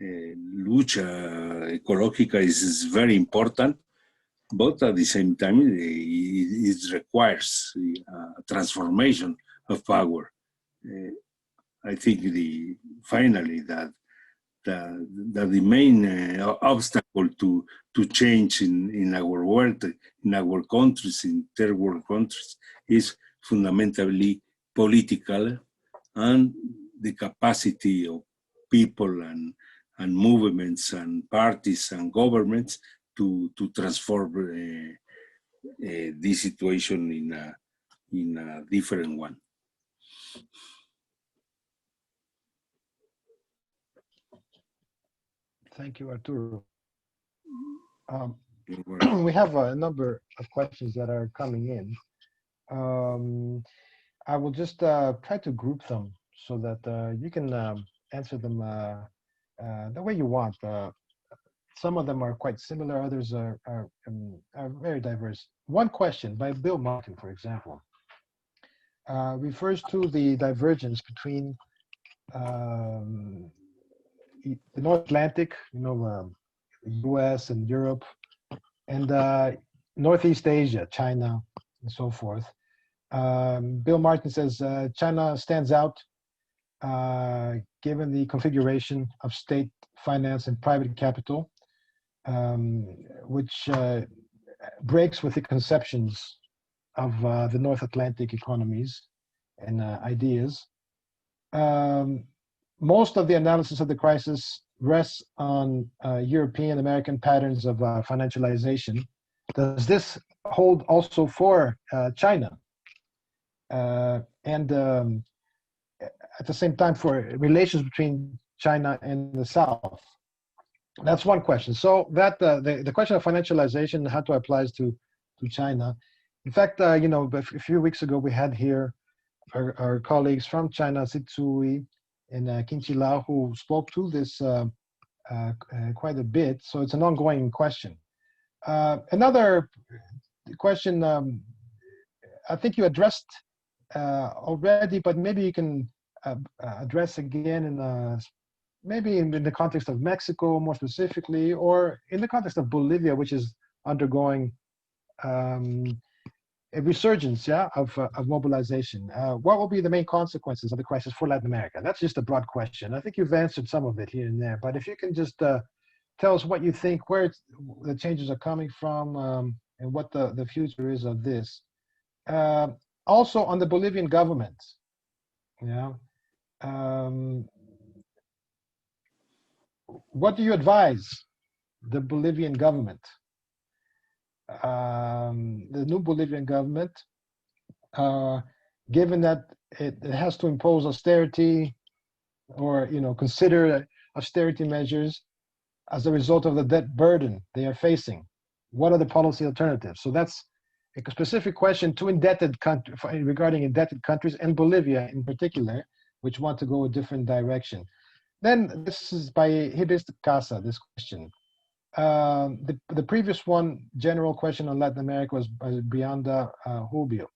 lucha ecológica is very important, but at the same time, it requires a transformation of power. I think finally that the main obstacle to change in our world, in our countries, in third world countries, is fundamentally political, and the capacity of people and movements and parties and governments to transform this situation in a different one. Thank you, Arturo. We have a number of questions that are coming in. I will just try to group them so that you can answer them the way you want. Some of them are quite similar, others are very diverse. One question by Bill Martin, for example, refers to the divergence between the North Atlantic, US and Europe, and Northeast Asia, China, and so forth. Bill Martin says China stands out given the configuration of state finance and private capital, which breaks with the conceptions of the North Atlantic economies and ideas. Most of the analysis of the crisis rests on European American patterns of financialization. Does this hold also for China? And at the same time, for relations between China and the South? That's one question. So that the question of financialization and how it applies to China. In fact, a few weeks ago we had here our colleagues from China, Zitsui and Qinqilao, who spoke to this quite a bit. So it's an ongoing question. Another question, I think you addressed already, but maybe you can address again in maybe in the context of Mexico more specifically, or in the context of Bolivia, which is undergoing a resurgence, of mobilization. What will be the main consequences of the crisis for Latin America? That's just a broad question. I think you've answered some of it here and there, but if you can just tell us what you think, where the changes are coming from, and what the future is of this. Also on the Bolivian government, what do you advise the Bolivian government, the new Bolivian government, given that it has to impose austerity or consider austerity measures as a result of the debt burden they are facing? What are the policy alternatives? So that's a specific question to regarding indebted countries, and Bolivia in particular, which want to go a different direction. Then this is by Hibis Casa, this question. The previous one, general question on Latin America, was by Brianda Rubio.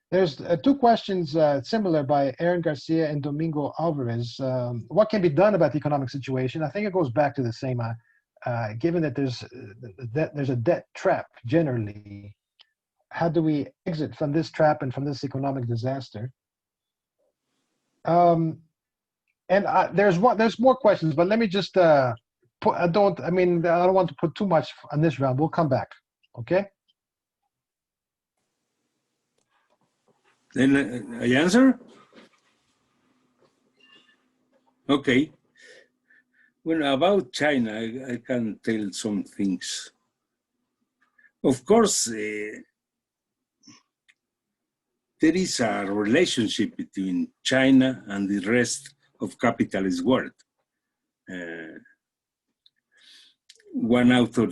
There's two questions similar by Aaron Garcia and Domingo Alvarez. What can be done about the economic situation? I think it goes back to the same, given that there's a debt trap generally. How do we exit from this trap and from this economic disaster? And there's more questions, but let me just I don't want to put too much on this round. We'll come back, okay? Then I answer? Okay. Well, about China, I can tell some things. Of course, there is a relationship between China and the rest of capitalist world. One author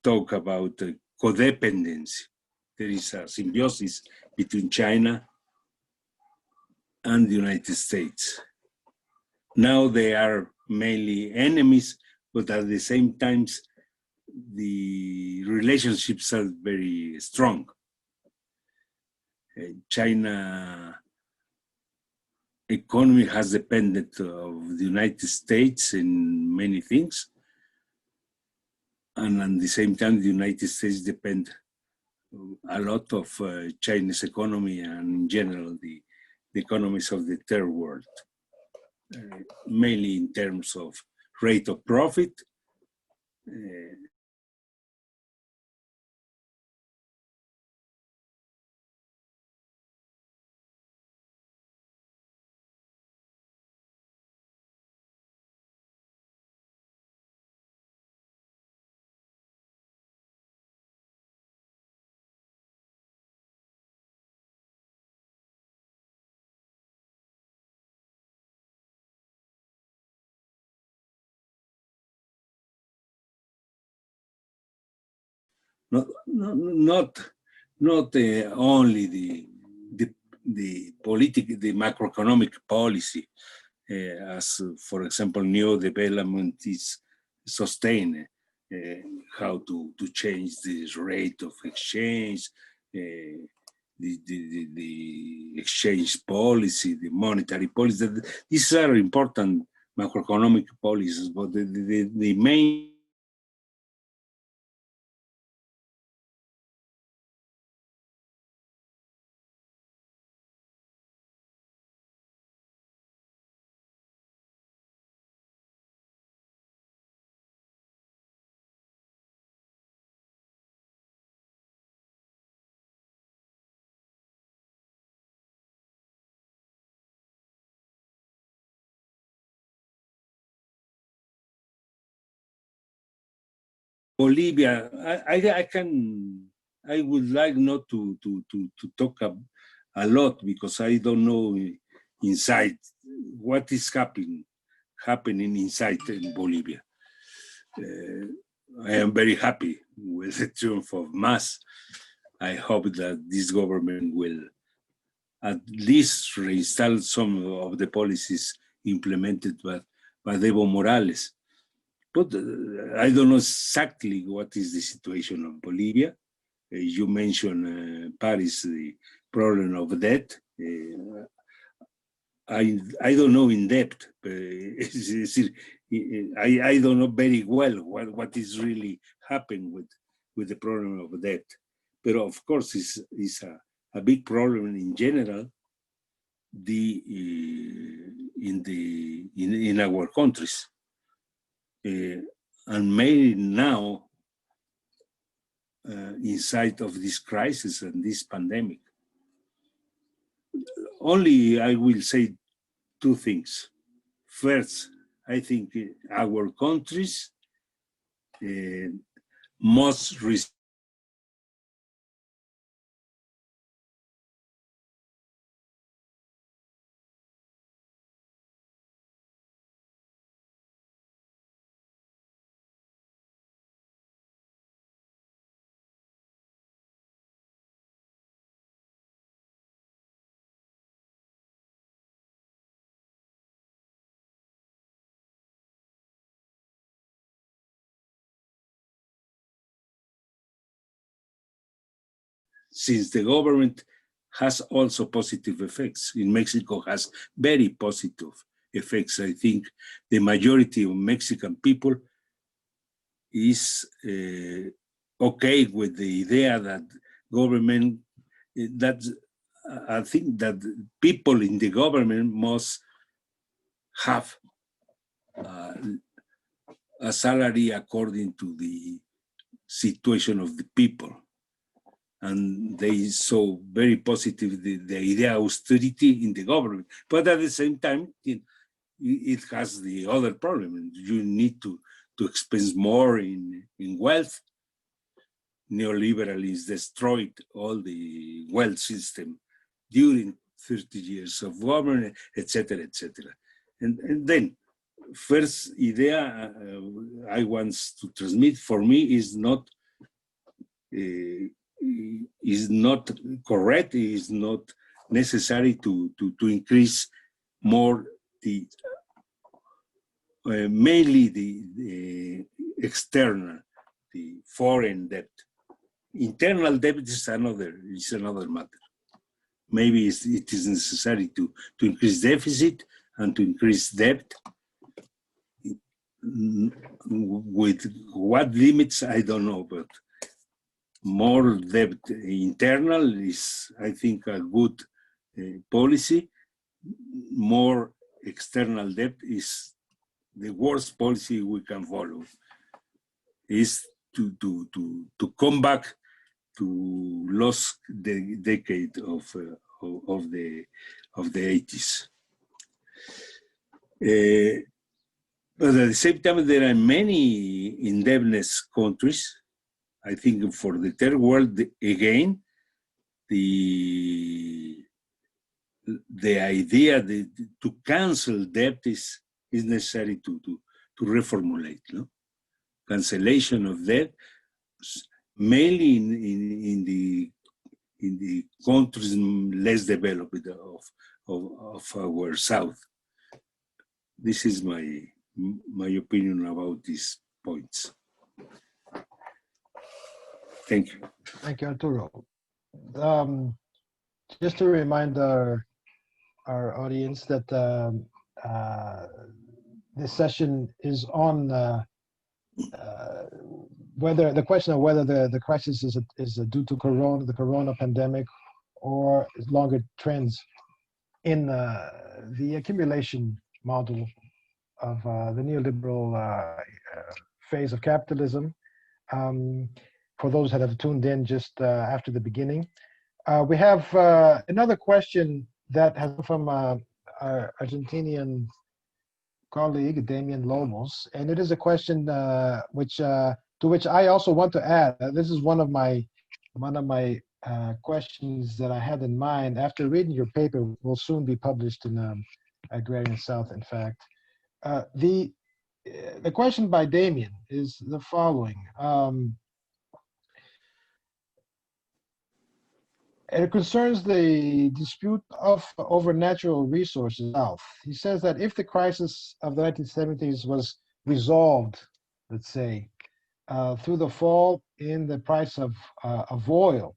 talk about codependency. There is a symbiosis between China and the United States. Now they are mainly enemies, but at the same time, the relationships are very strong. China economy has depended of the United States in many things. And at the same time, the United States depend a lot of Chinese economy and in general, the economies of the third world, mainly in terms of rate of profit, not only the macroeconomic policy, as for example, new development is sustained, how to change the rate of exchange, the exchange policy, the monetary policy. These are important macroeconomic policies, but the main Bolivia, I would like not to talk a lot because I don't know inside what is happening inside in Bolivia. I am very happy with the triumph of mass. I hope that this government will at least reinstall some of the policies implemented by Evo Morales. But I don't know exactly what is the situation of Bolivia. You mentioned, Paris, the problem of debt. I don't know in depth. I don't know very well what is really happening with the problem of debt. But of course, it's a big problem in general in our countries. And mainly now, inside of this crisis and this pandemic. Only I will say two things. First, I think our countries must since the government has also positive effects. In Mexico has very positive effects. I think the majority of Mexican people is okay with the idea that government, that I think that people in the government must have a salary according to the situation of the people. And they saw very positive the idea of austerity in the government. But at the same time, it has the other problem. You need to expense more in wealth. Neoliberalism destroyed all the wealth system during 30 years of government, etc., etc. And then, first idea I want to transmit for me is not correct. It is not necessary to increase more the mainly the external, the foreign debt. Internal debt is another matter. Maybe it is necessary to increase deficit and to increase debt. With what limits, I don't know, but more debt internal is, I think, a good policy. More external debt is the worst policy we can follow. Is to come back to lost the decade of the 80s. But at the same time, there are many indebtedness countries. I think for the third world, again, the idea to cancel debt is necessary to reformulate. No? Cancellation of debt, mainly in the countries less developed of our South. This is my opinion about these points. Thank you. Thank you, Arturo. Just to remind our audience that this session is on whether the question of whether the crisis is due to the corona pandemic or longer trends in the accumulation model of the neoliberal phase of capitalism. For those that have tuned in just after the beginning, we have another question that has come from our Argentinian colleague, Damian Lobos, and it is a question to which I also want to add. This is one of my questions that I had in mind after reading your paper. Will soon be published in Agrarian South, in fact. The question by Damian is the following. It concerns the dispute over natural resources. He says that if the crisis of the 1970s was resolved, let's say, through the fall in the price of oil,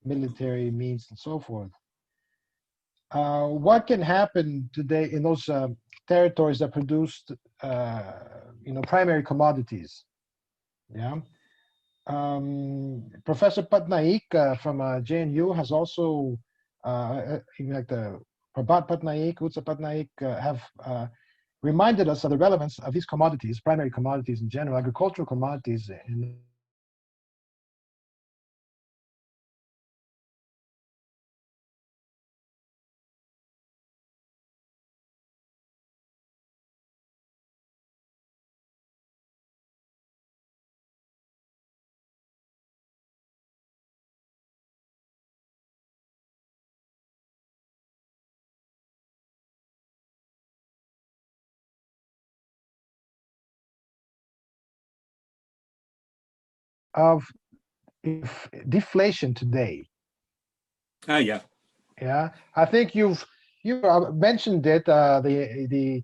military means, and so forth, what can happen today in those territories that produced, primary commodities? Yeah. Professor Patnaik from JNU has also, even like the Prabhat Patnaik, Utsa Patnaik, have reminded us of the relevance of these commodities, primary commodities in general, agricultural commodities in of deflation today. Yeah. Yeah, I think you mentioned it. The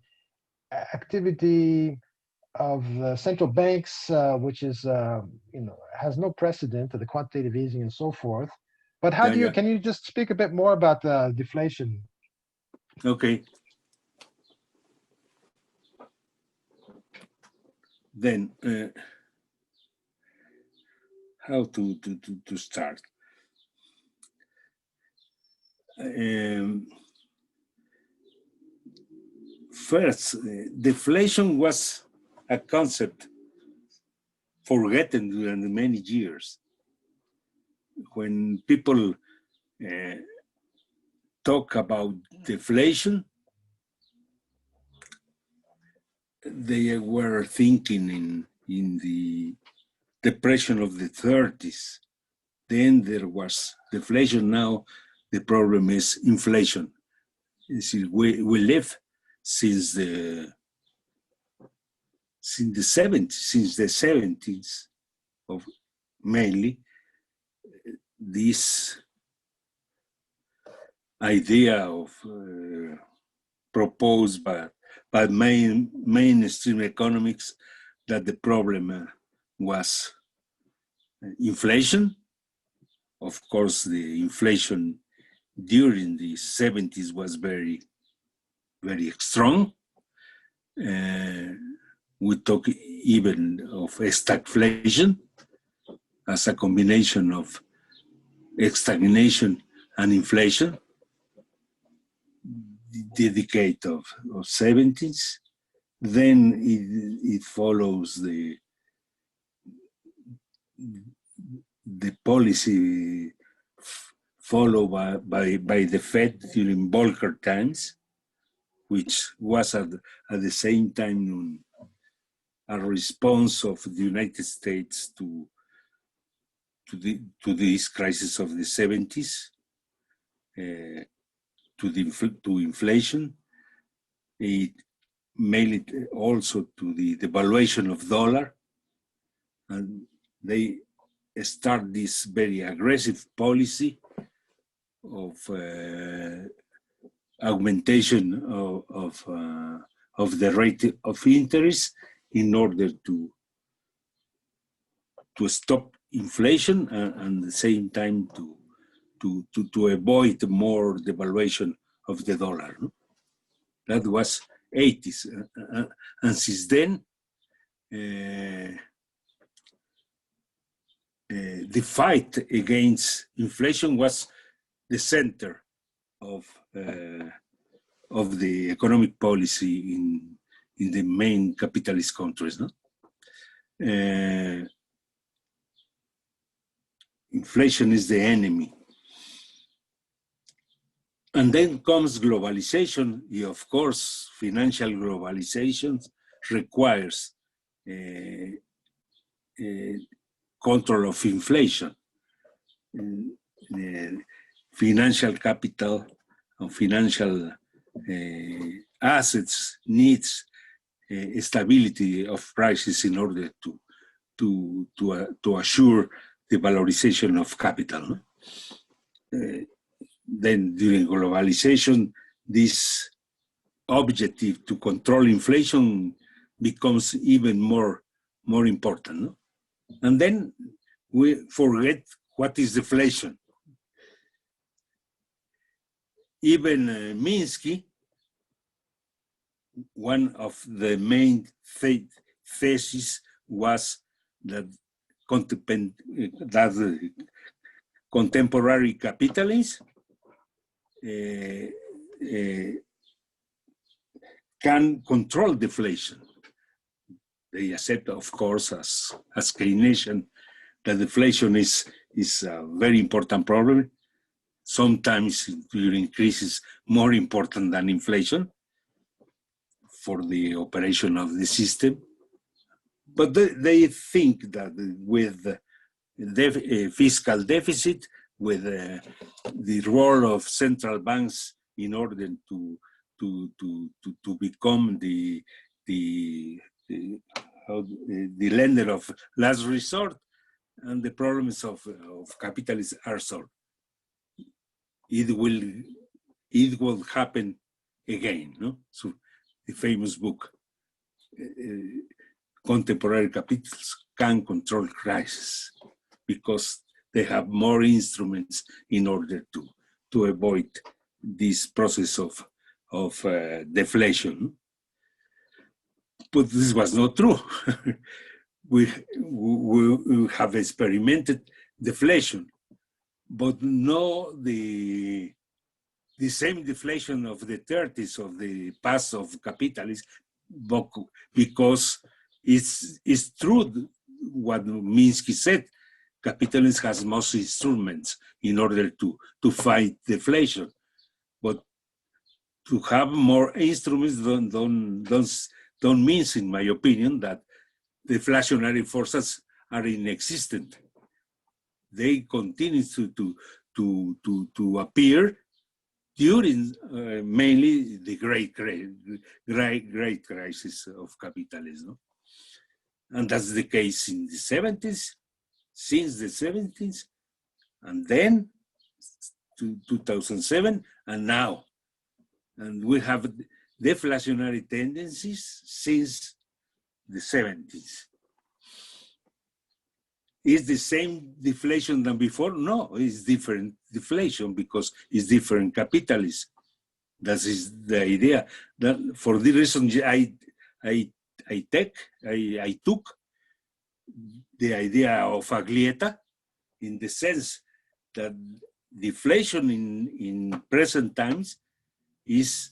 activity of central banks, which is has no precedent, the quantitative easing and so forth. But how do you? Can you just speak a bit more about deflation? Okay. Then, how to start? First, deflation was a concept forgotten during many years. When people talk about deflation, they were thinking in the depression of the 30s. Then there was deflation. Now the problem is inflation. You see, we live since the 70s of mainly this idea of proposed by mainstream economics that the problem was inflation. Of course, the inflation during the 70s was very, very strong. We talk even of stagflation as a combination of stagnation and inflation. The decade of 70s. Then it follows the policy followed by the Fed during Volcker times, which was at the same time a response of the United States to this crisis of the 70s, to inflation. It mainly also to the devaluation of dollar, and they start this very aggressive policy of augmentation of the rate of interest in order to stop inflation and at the same time to avoid more devaluation of the dollar. No? That was 80s, and since then the fight against inflation was the center of the economic policy in the main capitalist countries. No? Inflation is the enemy. And then comes globalization. Of course, financial globalization requires control of inflation. Financial capital and financial assets needs stability of prices in order to assure the valorization of capital. No? Then during globalization, this objective to control inflation becomes even more important. No? And then we forget what is deflation. Even Minsky, one of the main theses was that contemporary capitalism can control deflation. They accept, of course, as Keynesian, that deflation is a very important problem. Sometimes during crisis, more important than inflation for the operation of the system. But they think that with fiscal deficit, with the role of central banks in order to become the lender of last resort, and the problems of capitalism are solved. It will happen again. No? So the famous book, Contemporary Capitals Can Control Crisis, because they have more instruments in order to avoid this process of deflation. But this was not true. we have experimented deflation, but no the same deflation of the 30s of the past of capitalism, because it's true what Minsky said. Capitalism has most instruments in order to fight deflation, but to have more instruments don't don't mean, in my opinion, that deflationary forces are inexistent. They continue to appear during mainly the great crisis of capitalism. And that's the case in the 70s, since the 70s, and then to 2007, and now. And we have deflationary tendencies since the 70s. Is the same deflation than before? No, it's different deflation because it's different capitalism. That is the idea. That for the reason I took the idea of a grieta in the sense that deflation in present times is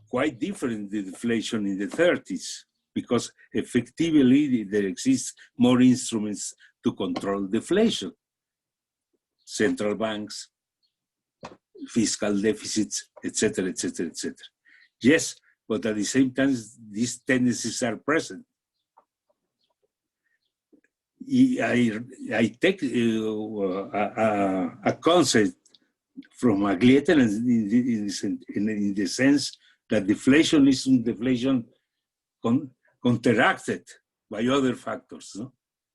quite different than deflation in the 30s, because effectively there exists more instruments to control deflation. Central banks, fiscal deficits, etc., etc., etc. Yes, but at the same time, these tendencies are present. I take a concept from Aglietta in the sense that deflation is deflation counteracted by other factors. No?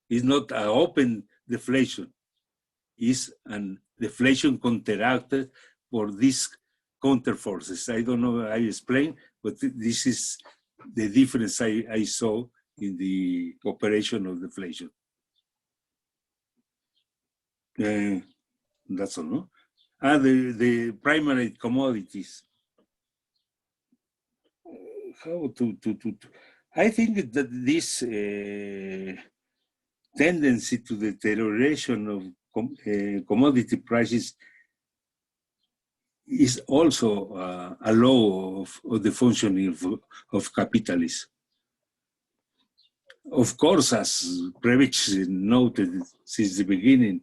It's not an open deflation. It's an deflation counteracted for these counter forces. I don't know how I explain, but this is the difference I saw in the operation of deflation. That's all, no? The primary commodities. How to I think that this tendency to deterioration of commodity prices is also a law of the functioning of capitalism. Of course, as Previch noted since the beginning,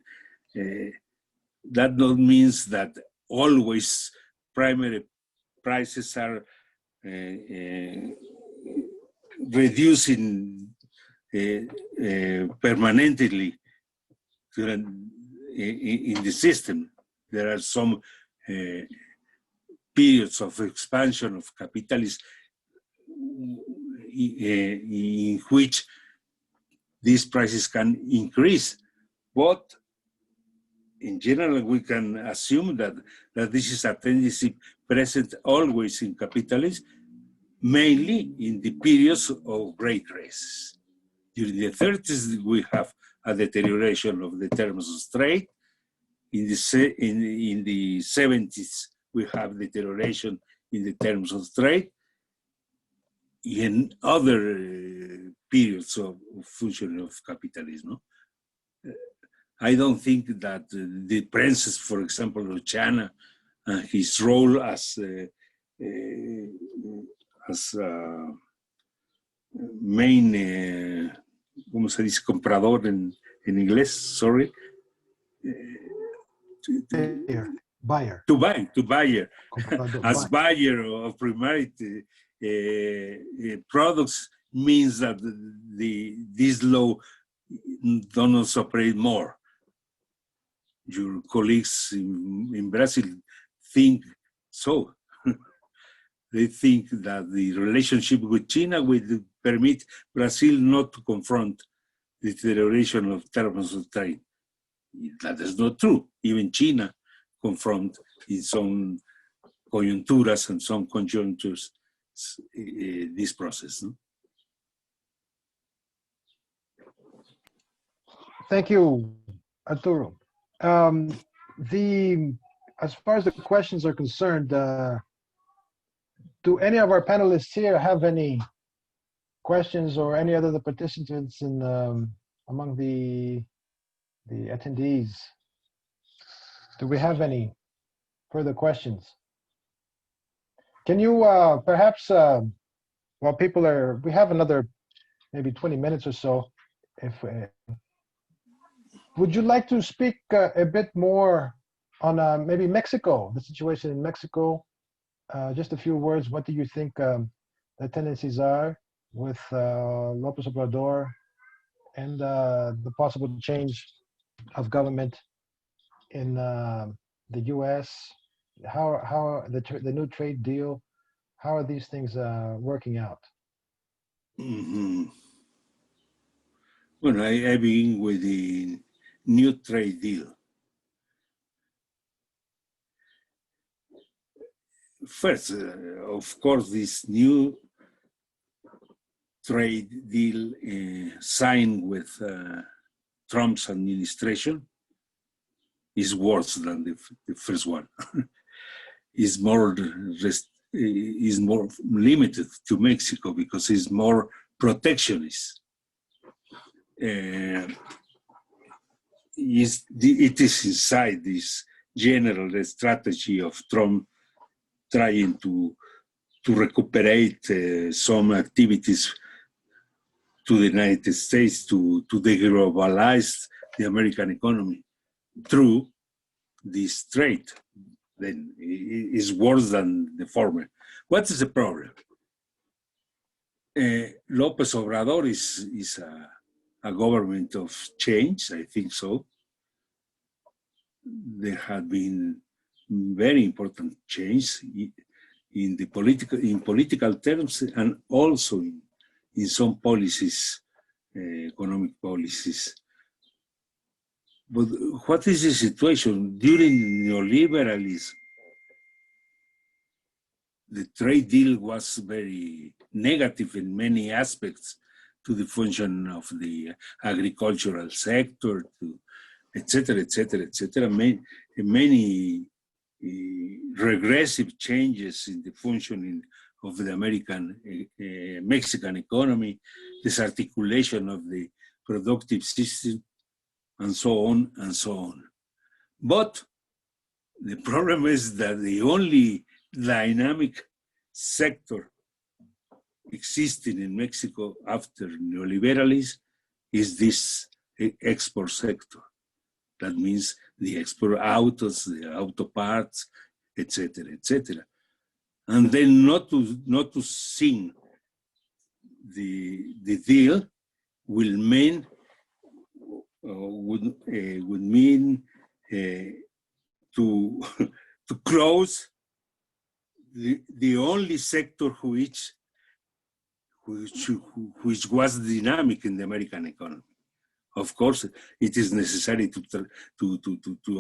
that not means that always primary prices are reducing permanently in the system. There are some periods of expansion of capitalism in which these prices can increase, but in general, we can assume that this is a tendency present always in capitalism, mainly in the periods of great crisis. During the 30s, we have a deterioration of the terms of trade. In the 70s, we have deterioration in the terms of trade. In other periods of functioning of capitalism, I don't think that the princes, for example, Archana, his role as main, ¿cómo se dice? Comprador en inglés, sorry. Buyer. As buyer of primary products means that this law does not operate more. Your colleagues in Brazil think so. They think that the relationship with China will permit Brazil not to confront the deterioration of terms of trade. That is not true. Even China confront in some coyunturas and some conjunctures this process. No? Thank you, Arturo. As far as the questions are concerned, do any of our panelists here have any questions, or any other participants in among the attendees? Do we have any further questions? Can you perhaps, while people are, we have another maybe 20 minutes or so, if would you like to speak a bit more on maybe Mexico, the situation in Mexico? Just a few words. What do you think the tendencies are? with López Obrador and the possible change of government in the U.S.? How the new trade deal? How are these things working out? Mm-hmm. Well, I begin with the new trade deal. First, of course, this new trade deal signed with Trump's administration is worse than the first one. Is more limited to Mexico because it's more protectionist. It is inside this general strategy of Trump trying to recuperate some activities to the United States to deglobalize the American economy through this trade. Then it is worse than the former. What is the problem? López Obrador is a government of change, I think so. There have been very important change in political terms and also in some policies, economic policies. But what is the situation? During neoliberalism, the trade deal was very negative in many aspects to the function of the agricultural sector, to et cetera, et cetera, et cetera. Many regressive changes in the functioning of the Mexican economy, disarticulation of the productive system, and so on and so on. But the problem is that the only dynamic sector existing in Mexico after neoliberalism is this export sector. That means the export autos, the auto parts, etc., etc. And then not to sing the deal will mean would mean to close the only sector which was dynamic in the American economy. Of course, it is necessary to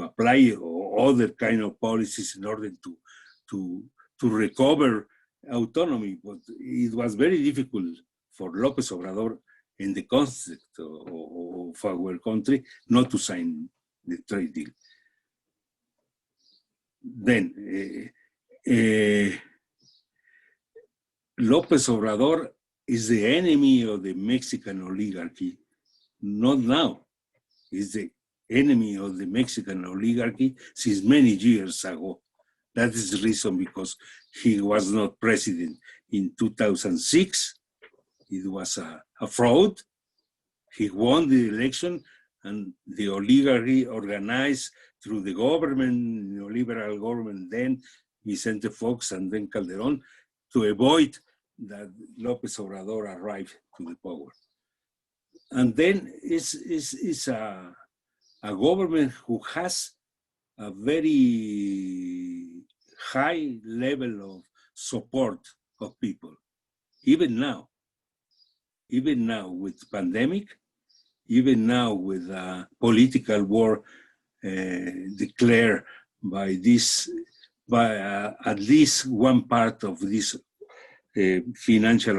apply other kind of policies in order to recover autonomy, but it was very difficult for López Obrador in the context of our country not to sign the trade deal. Then López Obrador is the enemy of the Mexican oligarchy, not now. He's the enemy of the Mexican oligarchy since many years ago. That is the reason because he was not president in 2006. It was a fraud. He won the election and the oligarchy organized through the government, neoliberal government, then Vicente Fox and then Calderón, to avoid that López Obrador arrived to the power. And then it's a government who has a very high level of support of people, even now with pandemic, even now with a political war declared by at least one part of this financial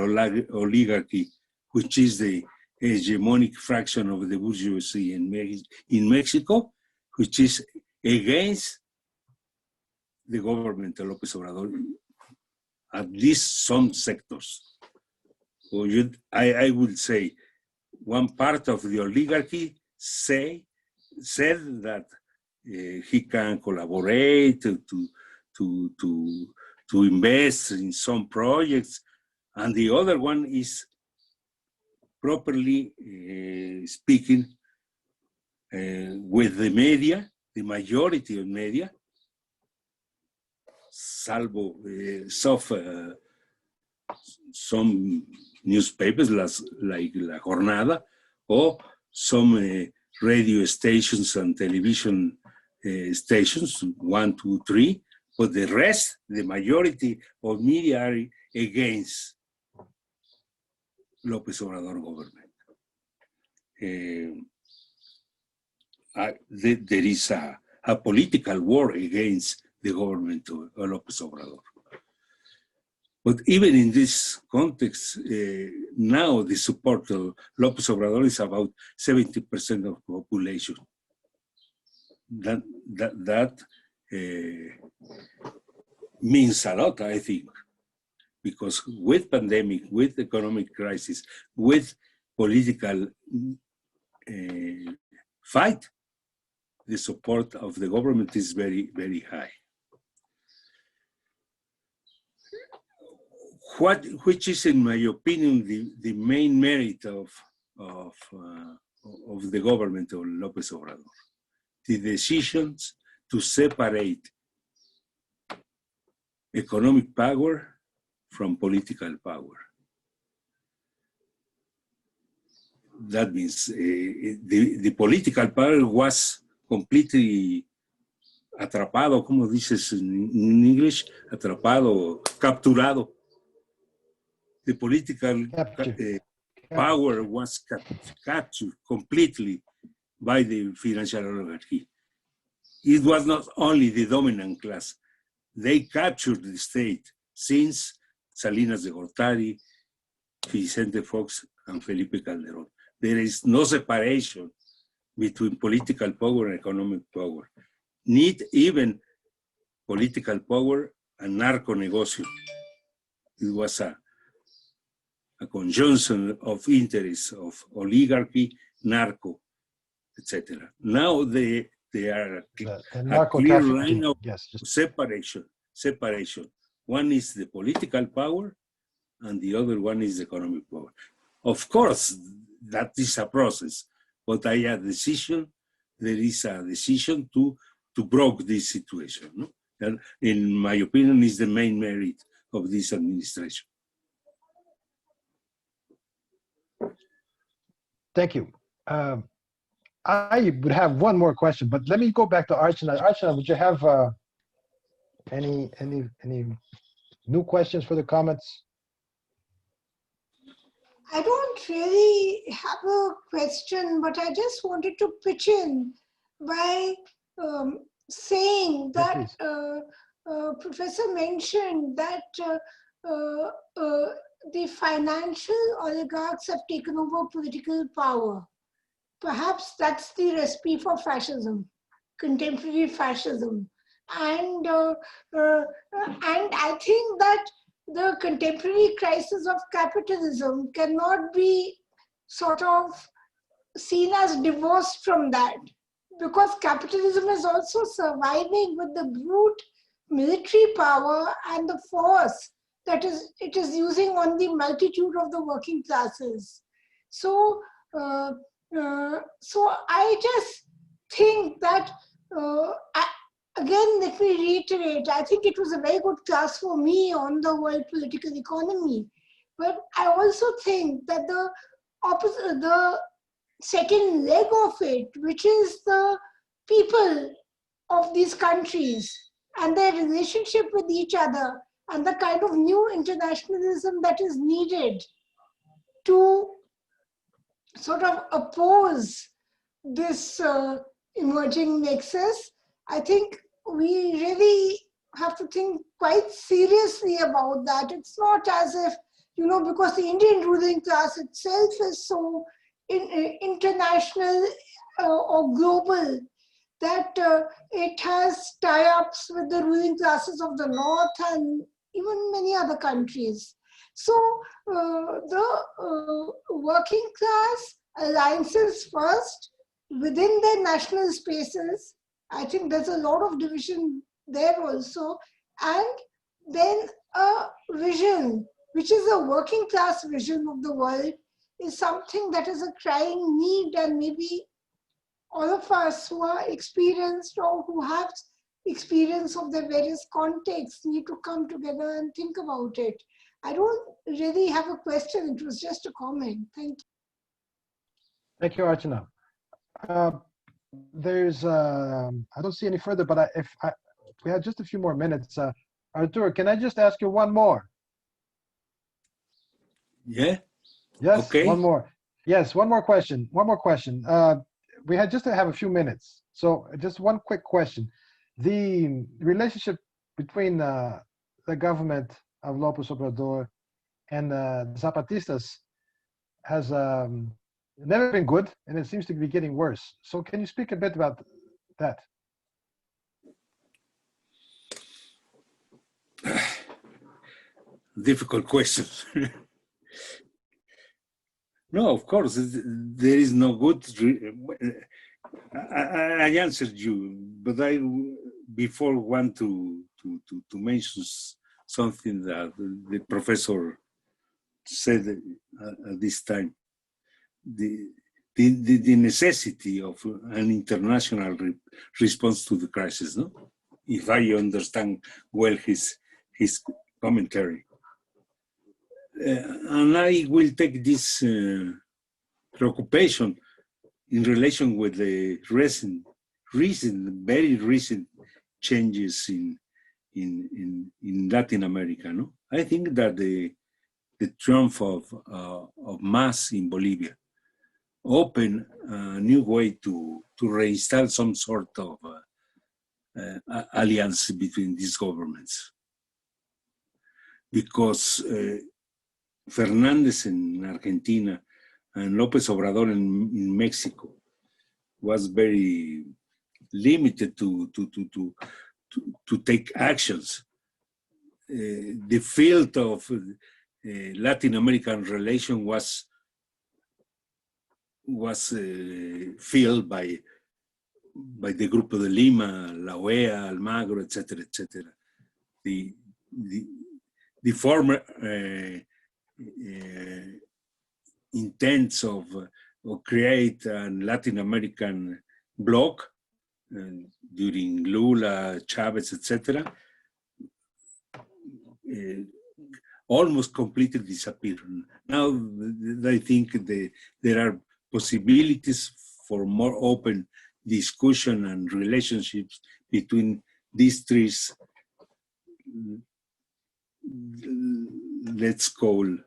oligarchy, which is the hegemonic fraction of the bourgeoisie in Mexico, which is against the government of López Obrador, at least some sectors. So I would say one part of the oligarchy said that he can collaborate to invest in some projects, and the other one is properly speaking with the media, the majority of media, salvo some newspapers like La Jornada, or some radio stations and television stations, 1, 2, 3, but the rest, the majority of media are against López Obrador government. There is a political war against the government of López Obrador. But even in this context, now the support of López Obrador is about 70% of the population. That means a lot, I think, because with pandemic, with economic crisis, with political fight, the support of the government is very, very high. Which is, in my opinion, the main merit of the government of López Obrador? The decisions to separate economic power from political power. That means the political power was completely atrapado, como dices in English, atrapado, capturado. The political power was captured completely by the financial oligarchy. It was not only the dominant class. They captured the state since Salinas de Gortari, Vicente Fox, and Felipe Calderón. There is no separation between political power and economic power. Not even political power and narco negocio. It was a conjunction of interests of oligarchy, narco, etc. Now they are a clear line of separation. One is the political power and the other one is the economic power. Of course, that is a process, but there is a decision to break this situation. No? And in my opinion, is the main merit of this administration. Thank you. I would have one more question, but let me go back to Archana. Archana, would you have any new questions for the comments? I don't really have a question, but I just wanted to pitch in by saying that Professor mentioned that the financial oligarchs have taken over political power. Perhaps that's the recipe for fascism, contemporary fascism. And I think that the contemporary crisis of capitalism cannot be sort of seen as divorced from that, because capitalism is also surviving with the brute military power and the force that it is using on the multitude of the working classes. So I just think that, again, let me reiterate, I think it was a very good class for me on the world political economy. But I also think that the second leg of it, which is the people of these countries and their relationship with each other and the kind of new internationalism that is needed to sort of oppose this emerging nexus, I think we really have to think quite seriously about that. It's not as if, because the Indian ruling class itself is so international or global that it has tie-ups with the ruling classes of the North and even many other countries. So the working class alliances first within their national spaces, I think there's a lot of division there also, and then a vision, which is a working class vision of the world, is something that is a crying need, and maybe all of us who are experienced or who have experience of the various contexts need to come together and think about it. I don't really have a question. It was just a comment. Thank you. Thank you, Archana. I don't see any further, but if we had just a few more minutes, Arturo, can I just ask you one more? Yeah. Yes, Okay. one more. Yes, one more question. One more question. We had just to have a few minutes. So just one quick question. The relationship between the government of López Obrador and the Zapatistas has never been good, and it seems to be getting worse. So can you speak a bit about that? Difficult question. No, of course, there is no good. I answered you, but I before want to mention something that the professor said at this time. The necessity of an international response to the crisis, no? If I understand well his commentary. And I will take this preoccupation in relation with the very recent changes in Latin America. No, I think that the triumph of mass in Bolivia opened a new way to reinstall some sort of alliance between these governments, because Fernández in Argentina and López Obrador in Mexico was very limited to take actions. The field of Latin American relation was filled by the Grupo de Lima, La OEA, Almagro, etc., etc. The former intents of create a Latin American bloc during Lula, Chavez, etc., almost completely disappeared. Now I think there are possibilities for more open discussion and relationships between these three, let's call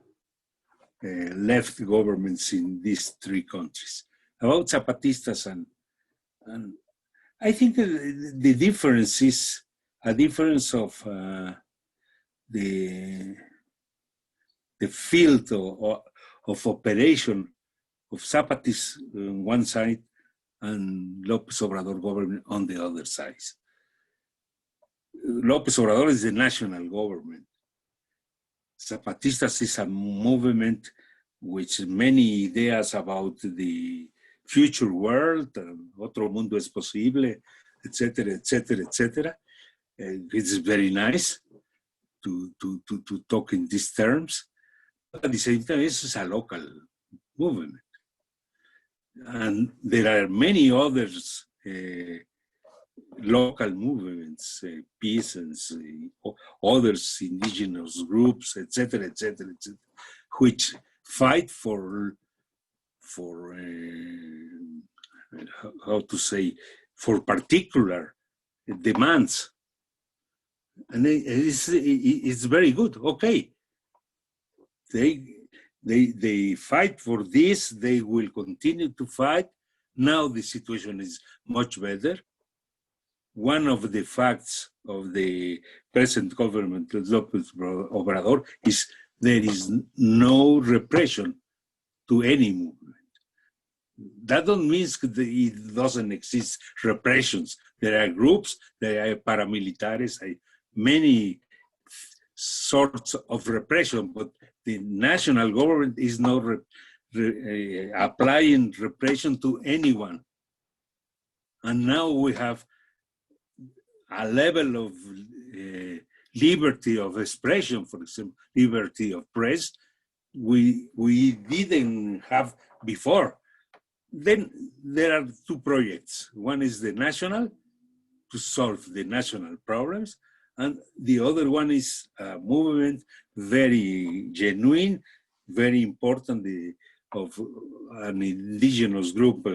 left governments in these three countries. About Zapatistas, and I think the difference is a difference of the field of operation of Zapatis on one side and López Obrador government on the other side. López Obrador is the national government. Zapatistas is a movement which many ideas about the future world, otro mundo es posible, etc., etc., etc. It's very nice to talk in these terms. But at the same time, this is a local movement. And there are many others local movements, peasants, others indigenous groups, etc., etc., etc., which fight for how to say, for particular demands, and it's very good. Okay, they fight for this. They will continue to fight. Now the situation is much better. One of the facts of the present government, López Obrador, is there is no repression to any movement. That doesn't mean that it doesn't exist repressions. There are groups, there are paramilitares, many sorts of repression, but the national government is not applying repression to anyone. And now we have a level of liberty of expression, for example, liberty of press, we didn't have before. Then there are two projects. One is the national, to solve the national problems, And the other one is a movement very genuine, very important, of an indigenous group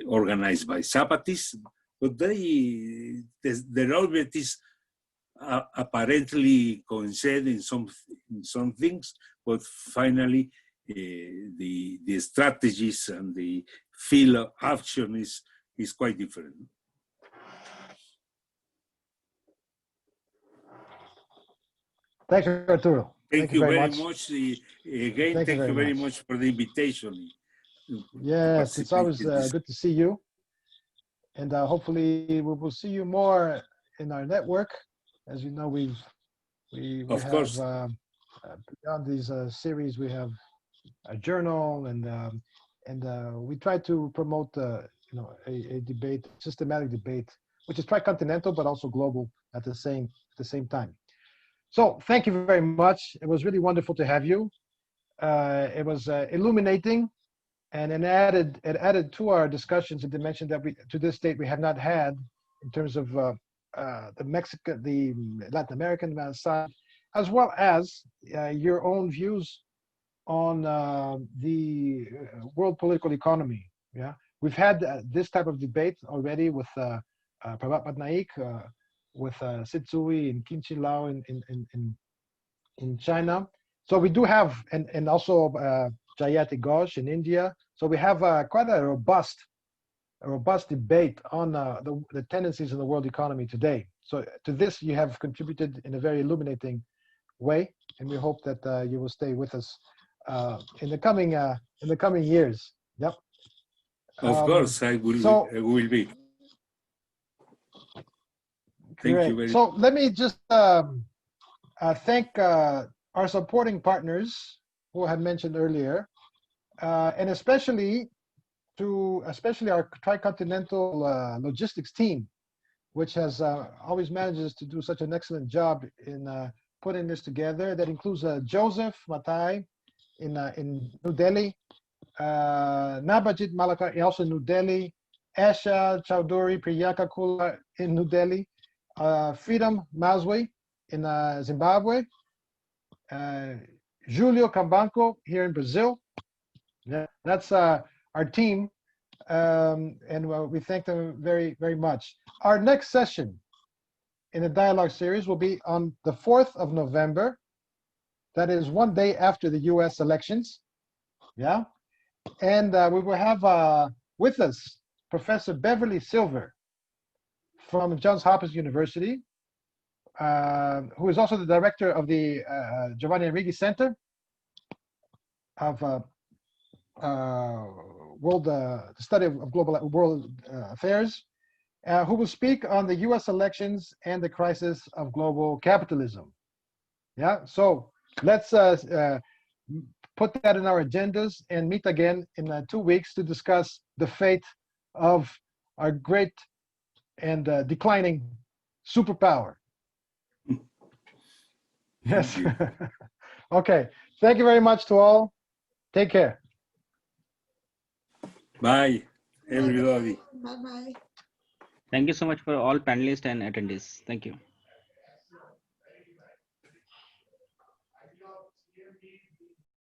organized by Zapatistas, but their objectives apparently coincide in some things, but finally the strategies and the field of action is quite different. Thank you, Arturo. Thank you very much. Again, thank you very much for the invitation. Yes, it's always good to see you. And hopefully we will see you more in our network. As you know, we of course. Beyond these series, we have a journal, and we try to promote a debate, systematic debate, which is tricontinental but also global at the same time. So thank you very much. It was really wonderful to have you. It was illuminating, and it added to our discussions a dimension that to this date we have not had in terms of the Latin American side, as well as your own views on the world political economy. Yeah, we've had this type of debate already with Prabhat Patnaik, with Sitsui and Kinchin Lao in China. So we do have, and also Jayati Ghosh in India. So we have quite a robust debate on the tendencies in the world economy today. So to this, you have contributed in a very illuminating way, and we hope that you will stay with us in the coming years. Yep. Of course, I will be. Thank you very much. So let me just thank our supporting partners who I had mentioned earlier, and especially our tricontinental logistics team, which has always manages to do such an excellent job in putting this together. That includes Joseph Matai in New Delhi, Nabajit Malaka also in New Delhi, Asha Chowdhury Priyanka Kula in New Delhi, Freedom Mazwe in Zimbabwe, Julio Cambanco here in Brazil. Yeah, that's our team, and we thank them very, very much. Our next session in the dialogue series will be on the 4th of November. That is one day after the US elections. Yeah, and we will have with us Professor Beverly Silver from Johns Hopkins University, who is also the director of the Giovanni Arrighi Center of study of global world affairs, who will speak on the U.S. elections and the crisis of global capitalism. Yeah, so let's put that in our agendas and meet again in 2 weeks to discuss the fate of our great and declining superpower. Yes. Okay. Thank you very much to all. Take care. Bye, everybody. Bye-bye. Thank you so much for all panelists and attendees. Thank you.